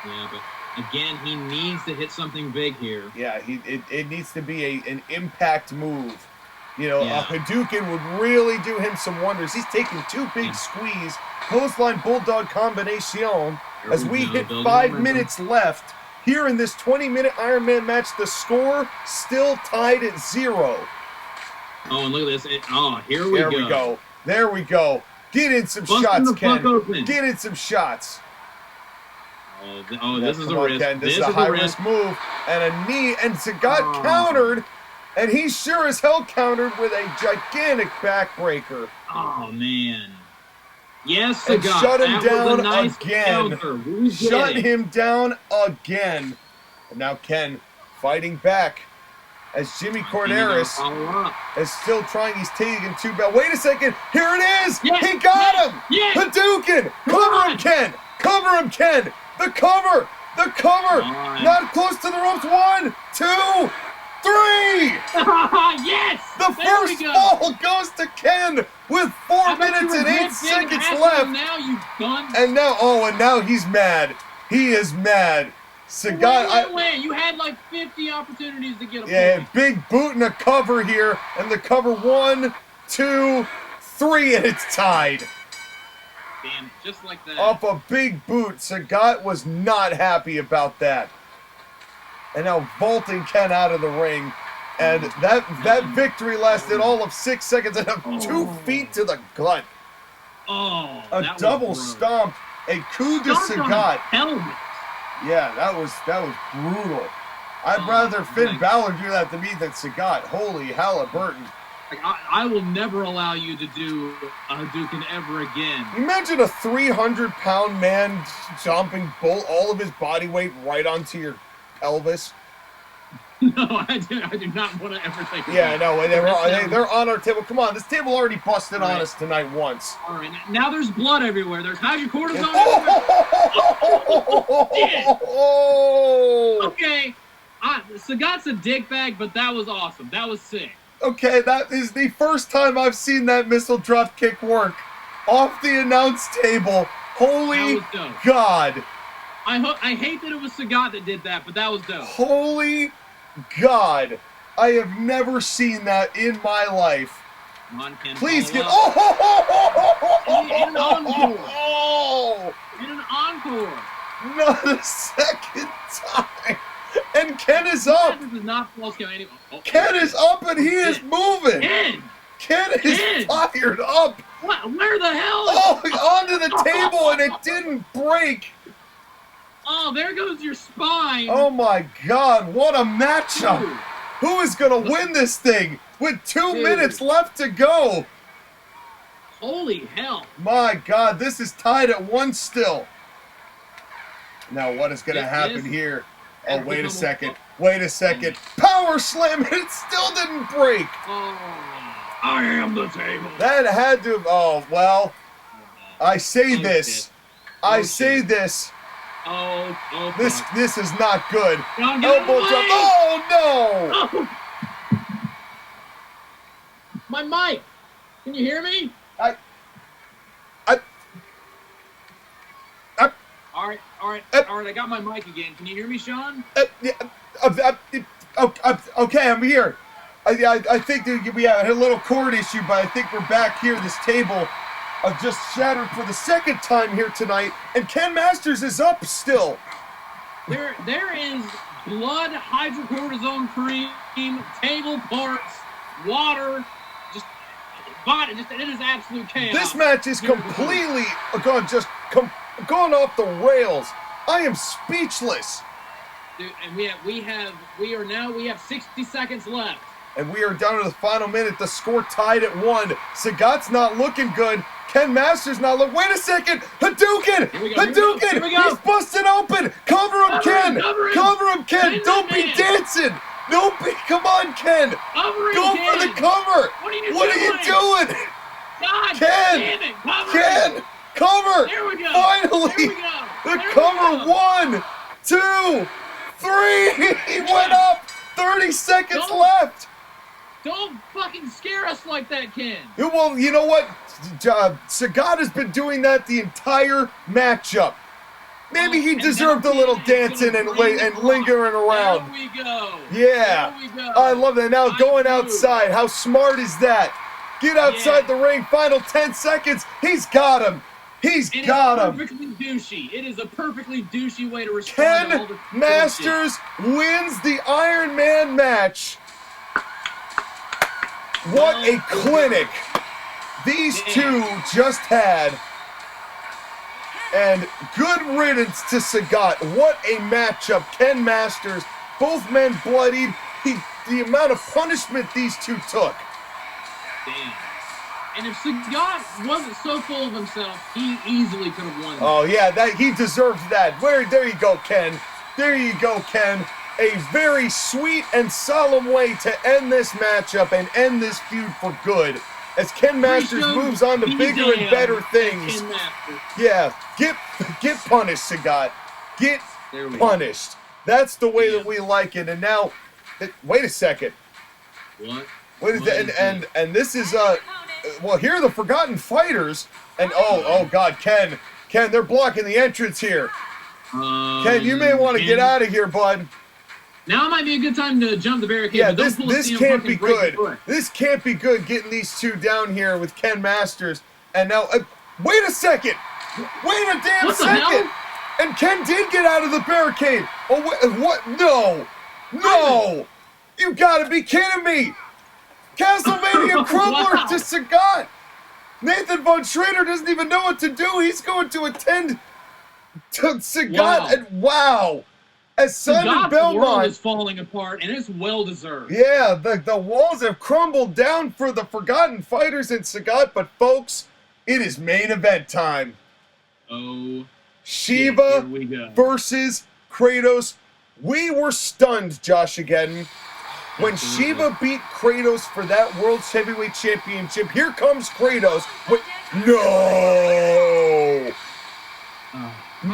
Yeah, but again, he needs to hit something big here. Yeah, it needs to be an impact move. You know, a Hadouken would really do him some wonders. He's taking 2 big squeeze. Clothesline Bulldog combination. As we hit 5 minutes left here in this 20-minute Ironman match, the score still tied at 0. Oh, and look at this. Here we go. There we go. Get in some shots, Ken. Get in some shots. This is a risk. Ken. This is a high-risk move. And a knee. And Sagat countered. And he sure as hell countered with a gigantic backbreaker. Oh, man. Yes, and Sagat. Shut him down nice again. Shut him down again. And now Ken fighting back. As Jimmy Corderas is still trying, he's taking 2 bad. Wait a second, here it is! Yes, he got him! Yes. Hadouken! Cover him, Ken! Cover him, Ken! The cover! The cover! Not close to the ropes. 1, 2, 3! Yes! The first fall goes to Ken with 4 minutes and 8 seconds left. Now you've done. And now he's mad. He is mad. Sagat, wait. You had like 50 opportunities to get a point. Big boot and a cover here, and the cover 1, 2, 3, and it's tied. Damn, just like that. Up a big boot. Sagat was not happy about that. And now vaulting Ken out of the ring. And that victory lasted all of 6 seconds and 2 feet to the gut. Oh, a double stomp, a coup de Sagat. Yeah, that was brutal. I'd rather Finn Balor do that to me than Sagat. Holy Halliburton. Like, I will never allow you to do a Hadouken ever again. Imagine a 300-pound man jumping all of his body weight right onto your pelvis. No, I do not want to ever think of that. No, they're on our table. Come on, this table already busted on us tonight once. All right, now there's blood everywhere. There's hydrocortisone everywhere. Okay, Sagat's a dickbag, but that was awesome. That was sick. Okay, that is the first time I've seen that missile drop kick work off the announce table. Holy God. I hate that it was Sagat that did that, but that was dope. Holy God. I have never seen that in my life. Come on, Ken. Please get... In an encore. In an encore. Not a second time. And Ken is up. This is not false count anymore. Ken is up and he is moving. Ken is fired up. What? Where the hell? Onto the table and it didn't break. Oh, there goes your spine. Oh my God, what a matchup. Who is going to win this thing with 2 minutes left to go? Holy hell. My God, this is tied at 1 still. Now what is going to happen here? Oh, wait a second. Wait a second. Power slam and it still didn't break. Oh, I am the table. That had to... Oh, well, I say this. I say this. Oh, this is not good. Elbow drop. Oh, no. My mic. Can you hear me? All right. I got my mic again. Can you hear me, Sean? Okay, I'm here. I think that we had a little cord issue, but I think we're back here. This table just shattered for the 2nd time here tonight, and Ken Masters is up still. There is blood, hydrocortisone cream, table parts, water, it is absolute chaos. This match is completely gone off the rails. I am speechless. Dude, and we have 60 seconds left. And we are down to the final minute. The score tied at 1. Sagat's not looking good. Ken Masters now look. Wait a second. Hadouken. Hadouken. He's busted open. Cover him, Ken. Cover him, Ken. Don't be dancing. Don't be. Come on, Ken. Go for the cover. What are you doing? God Ken. damn it. Ken. Cover. There we go. Finally. There we go. The cover. 1, 2, 3. He went up. 30 seconds left. Don't fucking scare us like that, Ken. Well, you know what? Sagat has been doing that the entire matchup. Maybe he deserved a little dancing and lingering around. There we go. Yeah. There we go. I love that. Now going outside. How smart is that? Get outside the ring. Final 10 seconds. He's got him. He's got him. It's perfectly douchey. It is a perfectly douchey way to respond to all Ken the Masters wins the Ironman match. What a clinic these two just had. And good riddance to Sagat. What a matchup. Ken Masters, both men bloodied. The amount of punishment these two took. Damn. And if Sagat wasn't so full of himself, he easily could have won. Oh, yeah, he deserves that. There you go, Ken. There you go, Ken. A very sweet and solemn way to end this matchup and end this feud for good. As Ken Masters moves on to bigger and better things. Yeah, get punished, Sagat. Get punished. That's the way that we like it. And now, wait a second. What? And this is well, here are the Forgotten Fighters, and oh God, Ken, they're blocking the entrance here. Ken, you may want to get out of here, bud. Now might be a good time to jump the barricade. Yeah, but this can't be good. This can't be good. Getting these two down here with Ken Masters, and now wait a second, wait a damn second, and Ken did get out of the barricade. Oh, what? No, you gotta be kidding me! Castlevania Crumbler to Sagat. Nathan Von Schrader doesn't even know what to do. He's going to attend to Sagat, and wow. As Simon Belmont, the world is falling apart, and it's well deserved. Yeah, the walls have crumbled down for the Forgotten Fighters and Sagat, but folks, it is main event time. Oh, Shiva versus Kratos. We were stunned, Josh, again. When Shiva beat Kratos for that World Heavyweight Championship, here comes Kratos.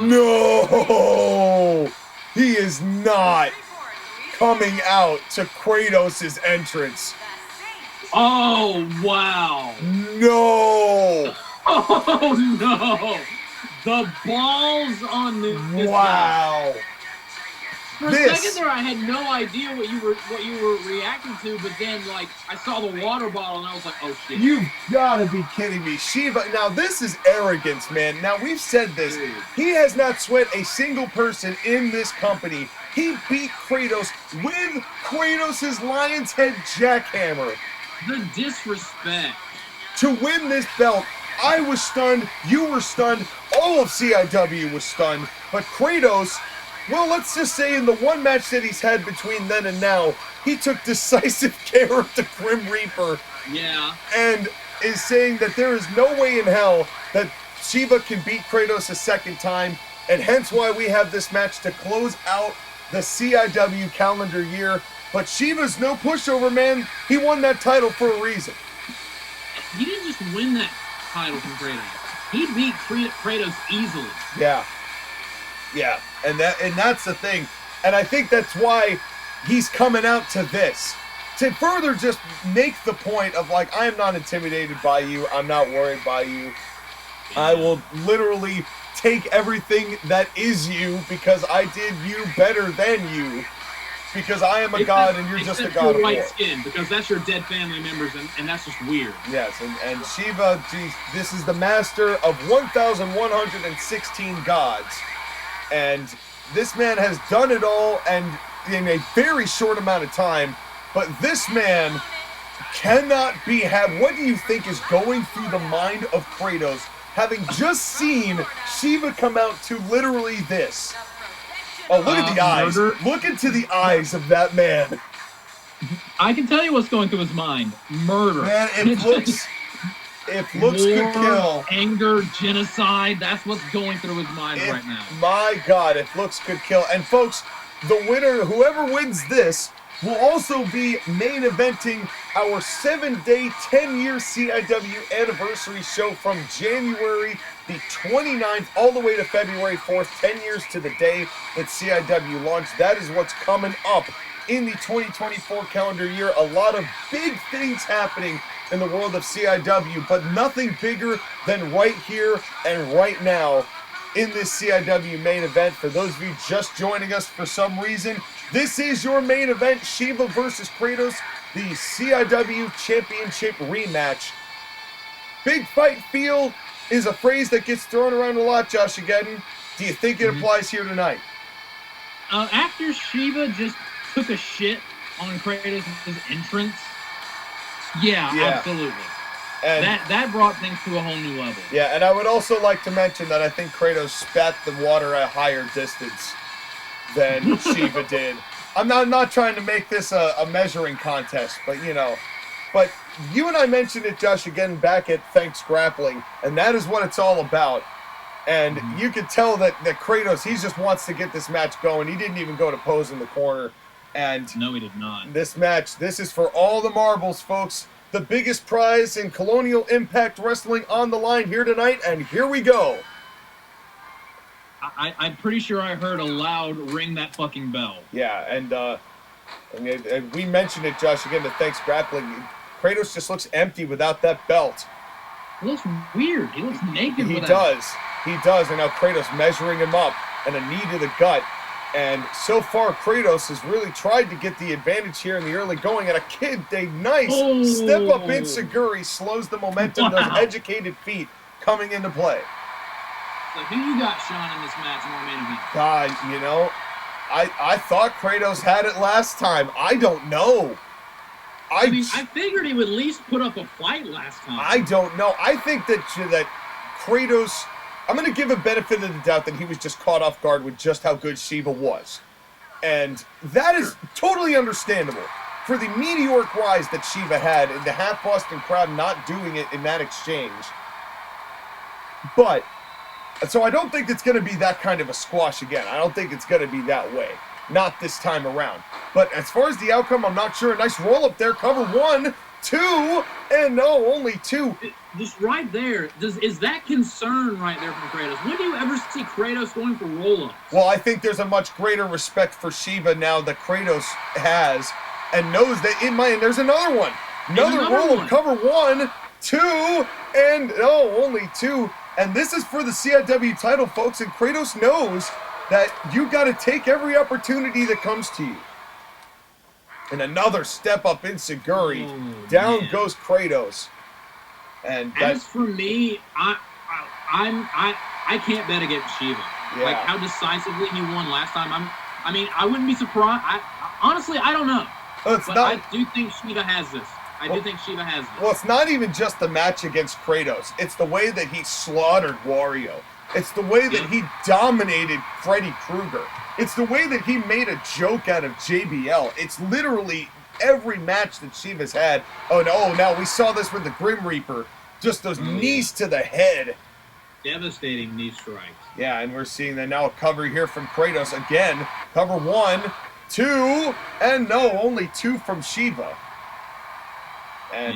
No! He is not coming out to Kratos' entrance. Oh, wow. No! Oh, no! The balls on this wow. guy. For a second there, I had no idea what you were reacting to, but then, like, I saw the water bottle, and I was like, oh, shit. You've got to be kidding me. Shiva, now this is arrogance, man. Now, we've said this. Dude. He has not sweat a single person in this company. He beat Kratos with Kratos' Lion's Head jackhammer. The disrespect. To win this belt, I was stunned, you were stunned, all of CIW was stunned, but Kratos... Well, let's just say in the one match that he's had between then and now, he took decisive care of the Grim Reaper. Yeah. And is saying that there is no way in hell that Shiva can beat Kratos a second time, and hence why we have this match to close out the CIW calendar year. But Shiva's no pushover, man. He won that title for a reason. He didn't just win that title from Kratos. He beat Kratos easily. Yeah. Yeah, and that's the thing. And I think that's why he's coming out to this. To further just make the point of, like, I am not intimidated by you. I'm not worried by you. I will literally take everything that is you because I did you better than you. Because I am a god and you're just a god of war. Skin, because that's your dead family members, and that's just weird. Yes, and Shiva, geez, this is the master of 1,116 gods. And this man has done it all, and in a very short amount of time. But this man cannot be had. What do you think is going through the mind of Kratos, having just seen Shiva come out to literally this? Oh, look at the eyes. Murder. Look into the eyes of that man. I can tell you what's going through his mind. Murder. Man, it looks... If looks could kill, anger, genocide, that's what's going through his mind right now. My God, if looks could kill. And folks, the winner, whoever wins this, will also be main eventing our 7-day, 10-year CIW anniversary show from January the 29th all the way to February 4th, 10 years to the day that CIW launched. That is what's coming up in the 2024 calendar year. A lot of big things happening in the world of CIW, but nothing bigger than right here and right now in this CIW main event. For those of you just joining us for some reason, this is your main event, Shiva versus Kratos, the CIW Championship rematch. Big fight feel is a phrase that gets thrown around a lot, Josh Ageddon. Do you think it applies here tonight? After Shiva just took a shit on Kratos' entrance, yeah, absolutely. And that brought things to a whole new level. Yeah, and I would also like to mention that I think Kratos spat the water at a higher distance than Shiva did. I'm not trying to make this a measuring contest, but you know. But you and I mentioned it, Josh, again back at Thanks Grappling, and that is what it's all about. And you could tell that Kratos, he just wants to get this match going. He didn't even go to pose in the corner. And no, he did not. This match, this is for all the marbles, folks. The biggest prize in Colonial Impact Wrestling on the line here tonight, and here we go. I'm pretty sure I heard a loud ring that fucking bell. Yeah, and we mentioned it, Josh, again, to Thanks Grappling. Kratos just looks empty without that belt. He looks weird. He looks naked. He does, and now Kratos measuring him up and a knee to the gut. And so far, Kratos has really tried to get the advantage here in the early going. And a nice step-up enziguri slows the momentum. Those educated feet coming into play. So who you got, Sean, in this match in our main event? God, you know, I thought Kratos had it last time. I don't know. I mean, I figured he would at least put up a fight last time. I don't know. I think that Kratos... I'm going to give a benefit of the doubt that he was just caught off guard with just how good Shiva was. And that is totally understandable. For the meteoric rise that Shiva had and the half-Boston crowd not doing it in that exchange. But, so I don't think it's going to be that kind of a squash again. I don't think it's going to be that way. Not this time around. But as far as the outcome, I'm not sure. A nice roll-up there. Cover 1, 2, and no, only 2. Just right there, is that concern right there from Kratos? When do you ever see Kratos going for roll-ups? Well, I think there's a much greater respect for Shiva now that Kratos has and knows that there's another one. Another roll-up, cover 1, 2, and no, only 2. And this is for the CIW title, folks, and Kratos knows that you got to take every opportunity that comes to you. And another step up in Seguri. Down goes Kratos. And as for me, I can't bet against Shiva. Yeah. Like how decisively he won last time. I wouldn't be surprised. Honestly, I don't know. I do think Shiva has this. I do think Shiva has this. Well, it's not even just the match against Kratos. It's the way that he slaughtered Wario. It's the way that he dominated Freddy Krueger. It's the way that he made a joke out of JBL. It's literally every match that Shiva's had. Oh, no, now we saw this with the Grim Reaper. Just those knees to the head. Devastating knee strikes. Yeah, and we're seeing that now a cover here from Kratos. Again, cover 1, 2, and no, only 2 from Shiva. And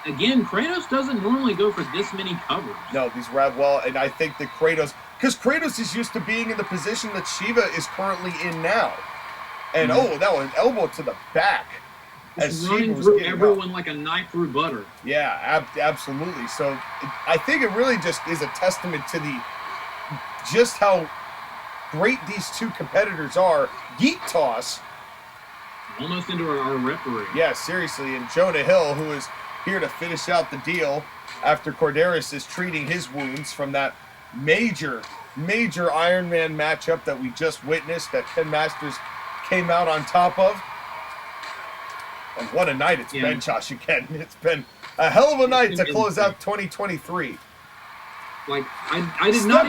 again, Kratos doesn't normally go for this many covers. No, these wrap well, and I think that because Kratos is used to being in the position that Shiva is currently in now. And that was an elbow to the back. Just running through everyone like a knife through butter. Yeah, absolutely. So I think it really just is a testament to just how great these two competitors are. Yeet toss. Almost into our referee. Yeah, seriously. And Jonah Hill, who is here to finish out the deal after Corderis is treating his wounds from that major Ironman matchup that we just witnessed that Ken Masters came out on top of. And what a night it's been, Josh, again. It's been a hell of a night to close out 2023. Like, I did not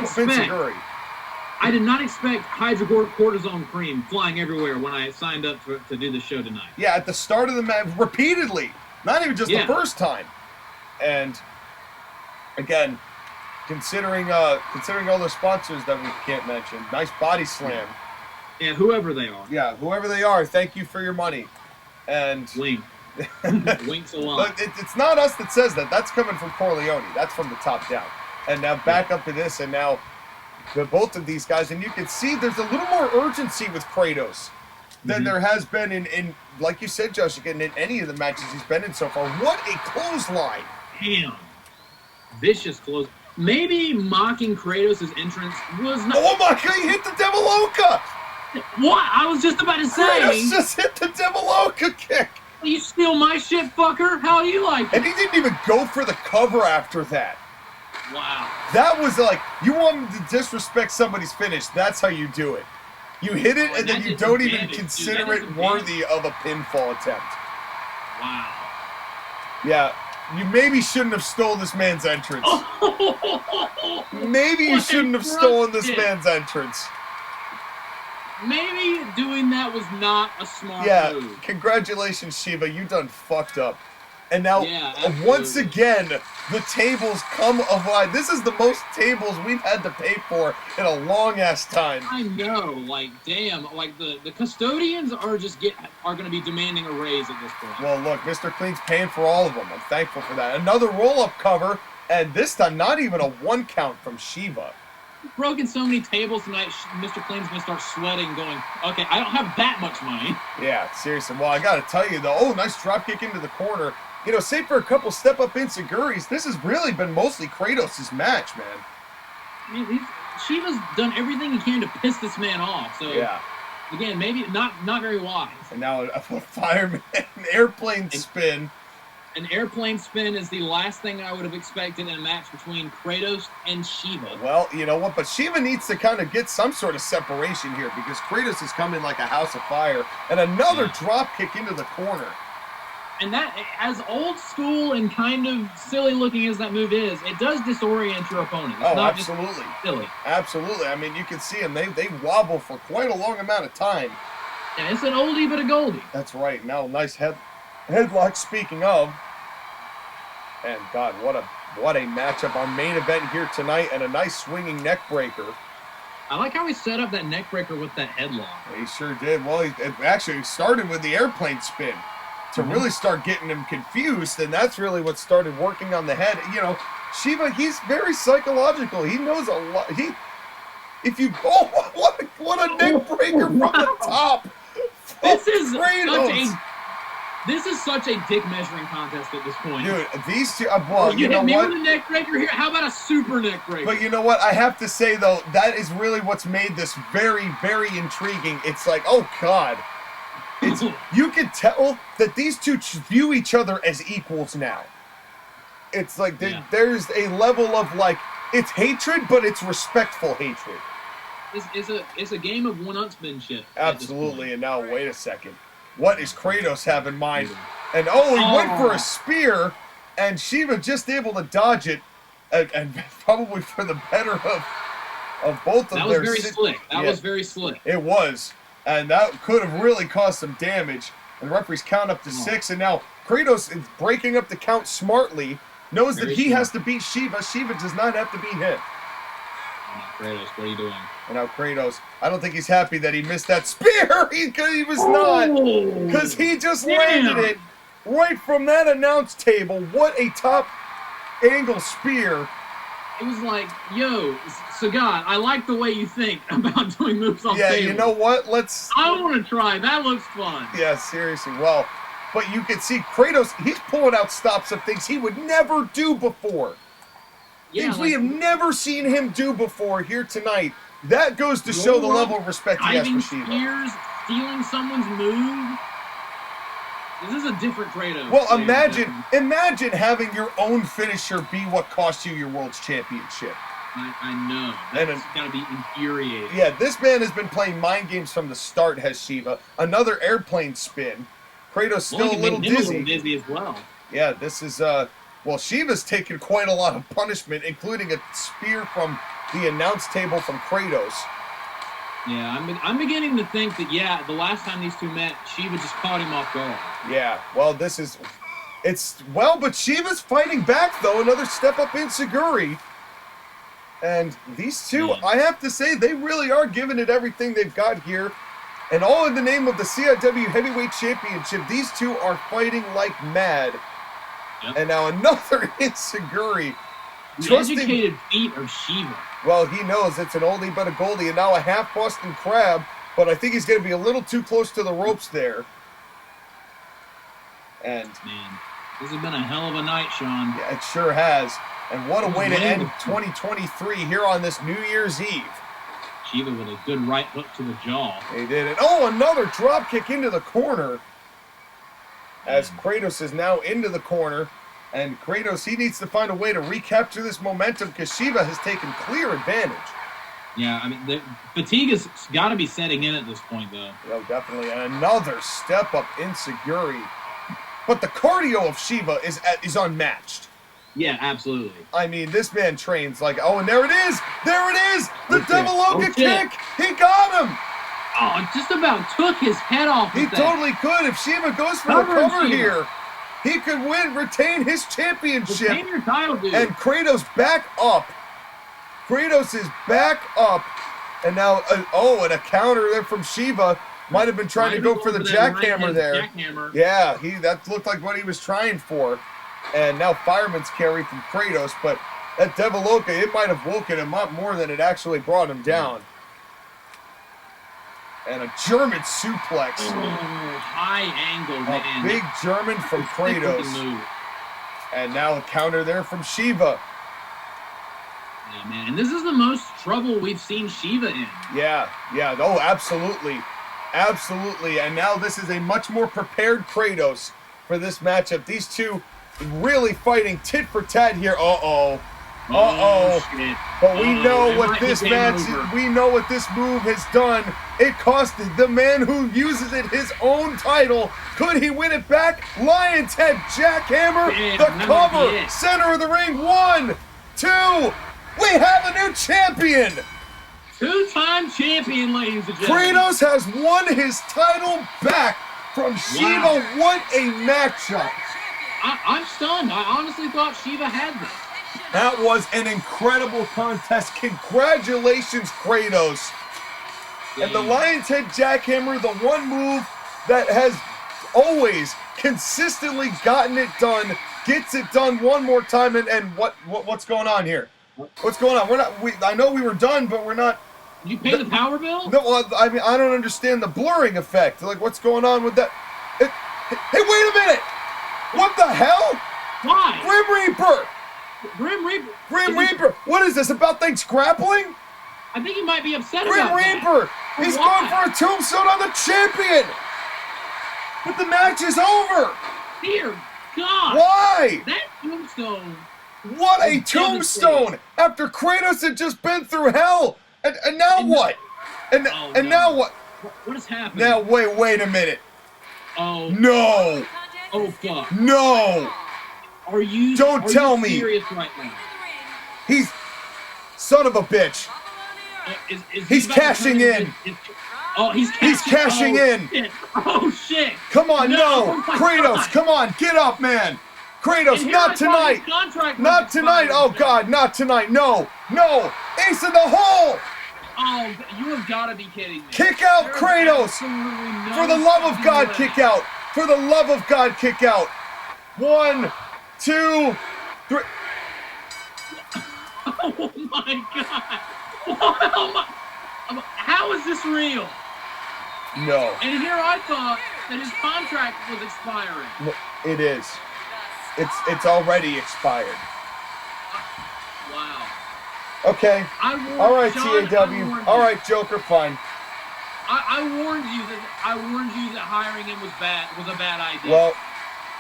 expect hydrocortisone cream flying everywhere when I signed up to do the show tonight. Yeah, at the start of the match, repeatedly. Not even just the first time. And Again, considering all the sponsors that we can't mention, nice body slam. Yeah, whoever they are. Yeah, whoever they are, thank you for your money. And Wink. Winks a lot. It's not us that says that. That's coming from Corleone. That's from the top down. And now back up to this, and now both of these guys, and you can see there's a little more urgency with Kratos than there has been in, like you said, Josh, again, in any of the matches he's been in so far. What a clothesline! Damn. Vicious close. Maybe mocking Kratos' entrance was not... Oh my god, he hit the Devil Oka! What? I was just about to say... Kratos just hit the Devil Oka kick! You steal my shit, fucker? How do you like it? And he didn't even go for the cover after that. Wow. That was like, you want to disrespect somebody's finish, that's how you do it. You hit it, and then you don't even consider it worthy of a pinfall attempt. Wow. Yeah, you maybe shouldn't have stolen this man's entrance. Maybe you shouldn't have stolen this man's entrance. Maybe doing that was not a smart move. Congratulations, Shiva. You done fucked up. And now, once again, the tables come alive. This is the most tables we've had to pay for in a long-ass time. I know. Like, damn. Like, the custodians are going to be demanding a raise at this point. Well, look, Mr. Clean's paying for all of them. I'm thankful for that. Another roll-up cover, and this time not even a one count from Shiva. We've broken so many tables tonight, Mr. Clean's going to start sweating, going, okay, I don't have that much money. Yeah, seriously. Well, I got to tell you, though, nice drop kick into the corner. You know, save for a couple step-up insiguris, this has really been mostly Kratos' match, man. I mean, Shiva's done everything he can to piss this man off. So, again, maybe not very wise. And now a fireman, an airplane spin. An airplane spin is the last thing I would have expected in a match between Kratos and Shiva. Well, you know what? But Shiva needs to kind of get some sort of separation here because Kratos is coming like a house of fire. And another drop kick into the corner. And that, as old school and kind of silly looking as that move is, it does disorient your opponent. It's not absolutely. Just silly. Absolutely. I mean, you can see them. They wobble for quite a long amount of time. Yeah, it's an oldie but a goldie. That's right. Now, nice headlock, speaking of. And, God, what a matchup. Our main event here tonight, and a nice swinging neck breaker. I like how he set up that neck breaker with that headlock. He sure did. Well, it actually started with the airplane spin. To really start getting him confused, and that's really what started working on the head. You know, Shiva, he's very psychological. He knows a lot. What a neck breaker from the top. This is such a dick measuring contest at this point. Dude, these two, you know hit me what? with a neck breaker here. How about a super neck breaker? But you know what? I have to say, though, that is really what's made this very, very intriguing. It's like, oh, God. You can tell that these two view each other as equals now. It's like there's a level of, like, it's hatred, but it's respectful hatred. It's a game of one-upsmanship. Absolutely. And now, wait a second. What does Kratos have in mind? And, he went for a spear, and Shiva just able to dodge it, and probably for the better of both of their... That was very slick. That was very slick. It was. And that could have really caused some damage. And the referees count up to 6. And now Kratos is breaking up the count smartly. Knows that he has to beat Shiva. Shiva does not have to beat him. Kratos, what are you doing? And now Kratos, I don't think he's happy that he missed that spear. He was not. Because he just landed it right from that announce table. What a top angle spear. It was like, yo, Sagat, I like the way you think about doing moves on table. Yeah, you know what? I want to try. That looks fun. Yeah, seriously. Well, but you can see Kratos, he's pulling out stops of things he would never do before. Yeah, things we have never seen him do before here tonight. That goes to show the level of respect he has for Shiva. Spears, stealing someone's move. This is a different Kratos. Well, imagine having your own finisher be what cost you your world's championship. I know. That's got to be infuriating. Yeah, this man has been playing mind games from the start, has Shiva. Another airplane spin. Kratos still a little dizzy. A little dizzy as well. Yeah, this is, Shiva's taken quite a lot of punishment, including a spear from the announce table from Kratos. Yeah, I'm beginning to think that, the last time these two met, Shiva just caught him off guard. Yeah, well, this is... But Shiva's fighting back, though. Another step up in Seguri. And these two, I have to say, they really are giving it everything they've got here. And all in the name of the CIW Heavyweight Championship. These two are fighting like mad. Yep. And now another Inseguri. The educated feet of Shiva. Well, he knows it's an oldie but a goldie, and now a half Boston Crab. But I think he's going to be a little too close to the ropes there. And man, this has been a hell of a night, Sean. Yeah, it sure has. And what a way to end 2023 here on this New Year's Eve. Shiva with a good right hook to the jaw. He did it. Oh, another drop kick into the corner. As Kratos is now into the corner. And Kratos, he needs to find a way to recapture this momentum because Shiva has taken clear advantage. Yeah, I mean, the fatigue has got to be setting in at this point, though. Oh, definitely. And another step up in Seguri. But the cardio of Shiva is unmatched. Yeah, absolutely. I mean, this man trains like, oh, and there it is! There it is! The Deviloka kick! He got him! Oh, it just about took his head off. He totally could. If Shiva goes for the cover here, he could retain his championship. Retain your title, dude. And Kratos back up. Kratos is back up. And now, and a counter there from Shiva. Might have been trying to go for the jackhammer there. Jackhammer. Yeah, that looked like what he was trying for. And now fireman's carry from Kratos, but that Deviloka, it might have woken him up more than it actually brought him down. And a German suplex. Oh, high angle, man. A big German from Kratos. And now a counter there from Shiva. Yeah, man. And this is the most trouble we've seen Shiva in. Yeah. Oh, absolutely. Absolutely. And now this is a much more prepared Kratos for this matchup. These two really fighting tit for tat here. Uh-oh. Shit. But we know what this move has done. It costed the man who uses it his own title. Could he win it back? Lion's Head jackhammer. The cover. Center of the ring. 1, 2. We have a new champion. Two-time champion, ladies and gentlemen. Kratos has won his title back from Shiva. Wow. What a matchup. I'm stunned. I honestly thought Shiva had this. That was an incredible contest. Congratulations, Kratos. Yeah. And the Lion's Head jackhammer, the one move that has always consistently gotten it done, gets it done one more time. And what's going on here? What's going on? I know we were done, but we're not. Did you pay the power bill? No, I mean, I don't understand the blurring effect. Like, what's going on with that? Hey, wait a minute! What the hell? Why? Grim Reaper! What is this, about things grappling? I think he might be upset Grim about Reaper! That. He's going for a tombstone on the champion! But the match is over! Dear God! Why? That tombstone... What a tombstone! After Kratos had just been through hell! And now what? And now what? What is happening? Now, wait a minute. Oh. No! Oh, fuck. No! Are you serious right now? He's... Son of a bitch. He's cashing in. He's cashing in. Shit. Oh, shit. Come on, no. Kratos, come on, get up, man. Kratos, not tonight. Not tonight. Oh, God, not tonight. No. Ace in the hole. Oh, you have got to be kidding me. Kick out, Kratos. For the love of God, kick out. For the love of God, kick out. 1, 2, 3. Oh, my God. How is this real? No. And here I thought that his contract was expiring. No, it is. It's already expired. Wow. Okay. All right, CIW. All right, Joker. Fine. I warned you that hiring him was a bad idea. Well,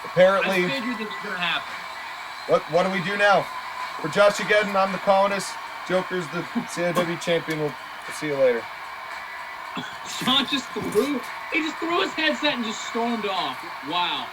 apparently. I figured this was gonna happen. What do we do now? For Josh Geddon, I'm the colonist. Joker's the CIW champion. We'll see you later. Sean just threw his headset and just stormed off. Wow.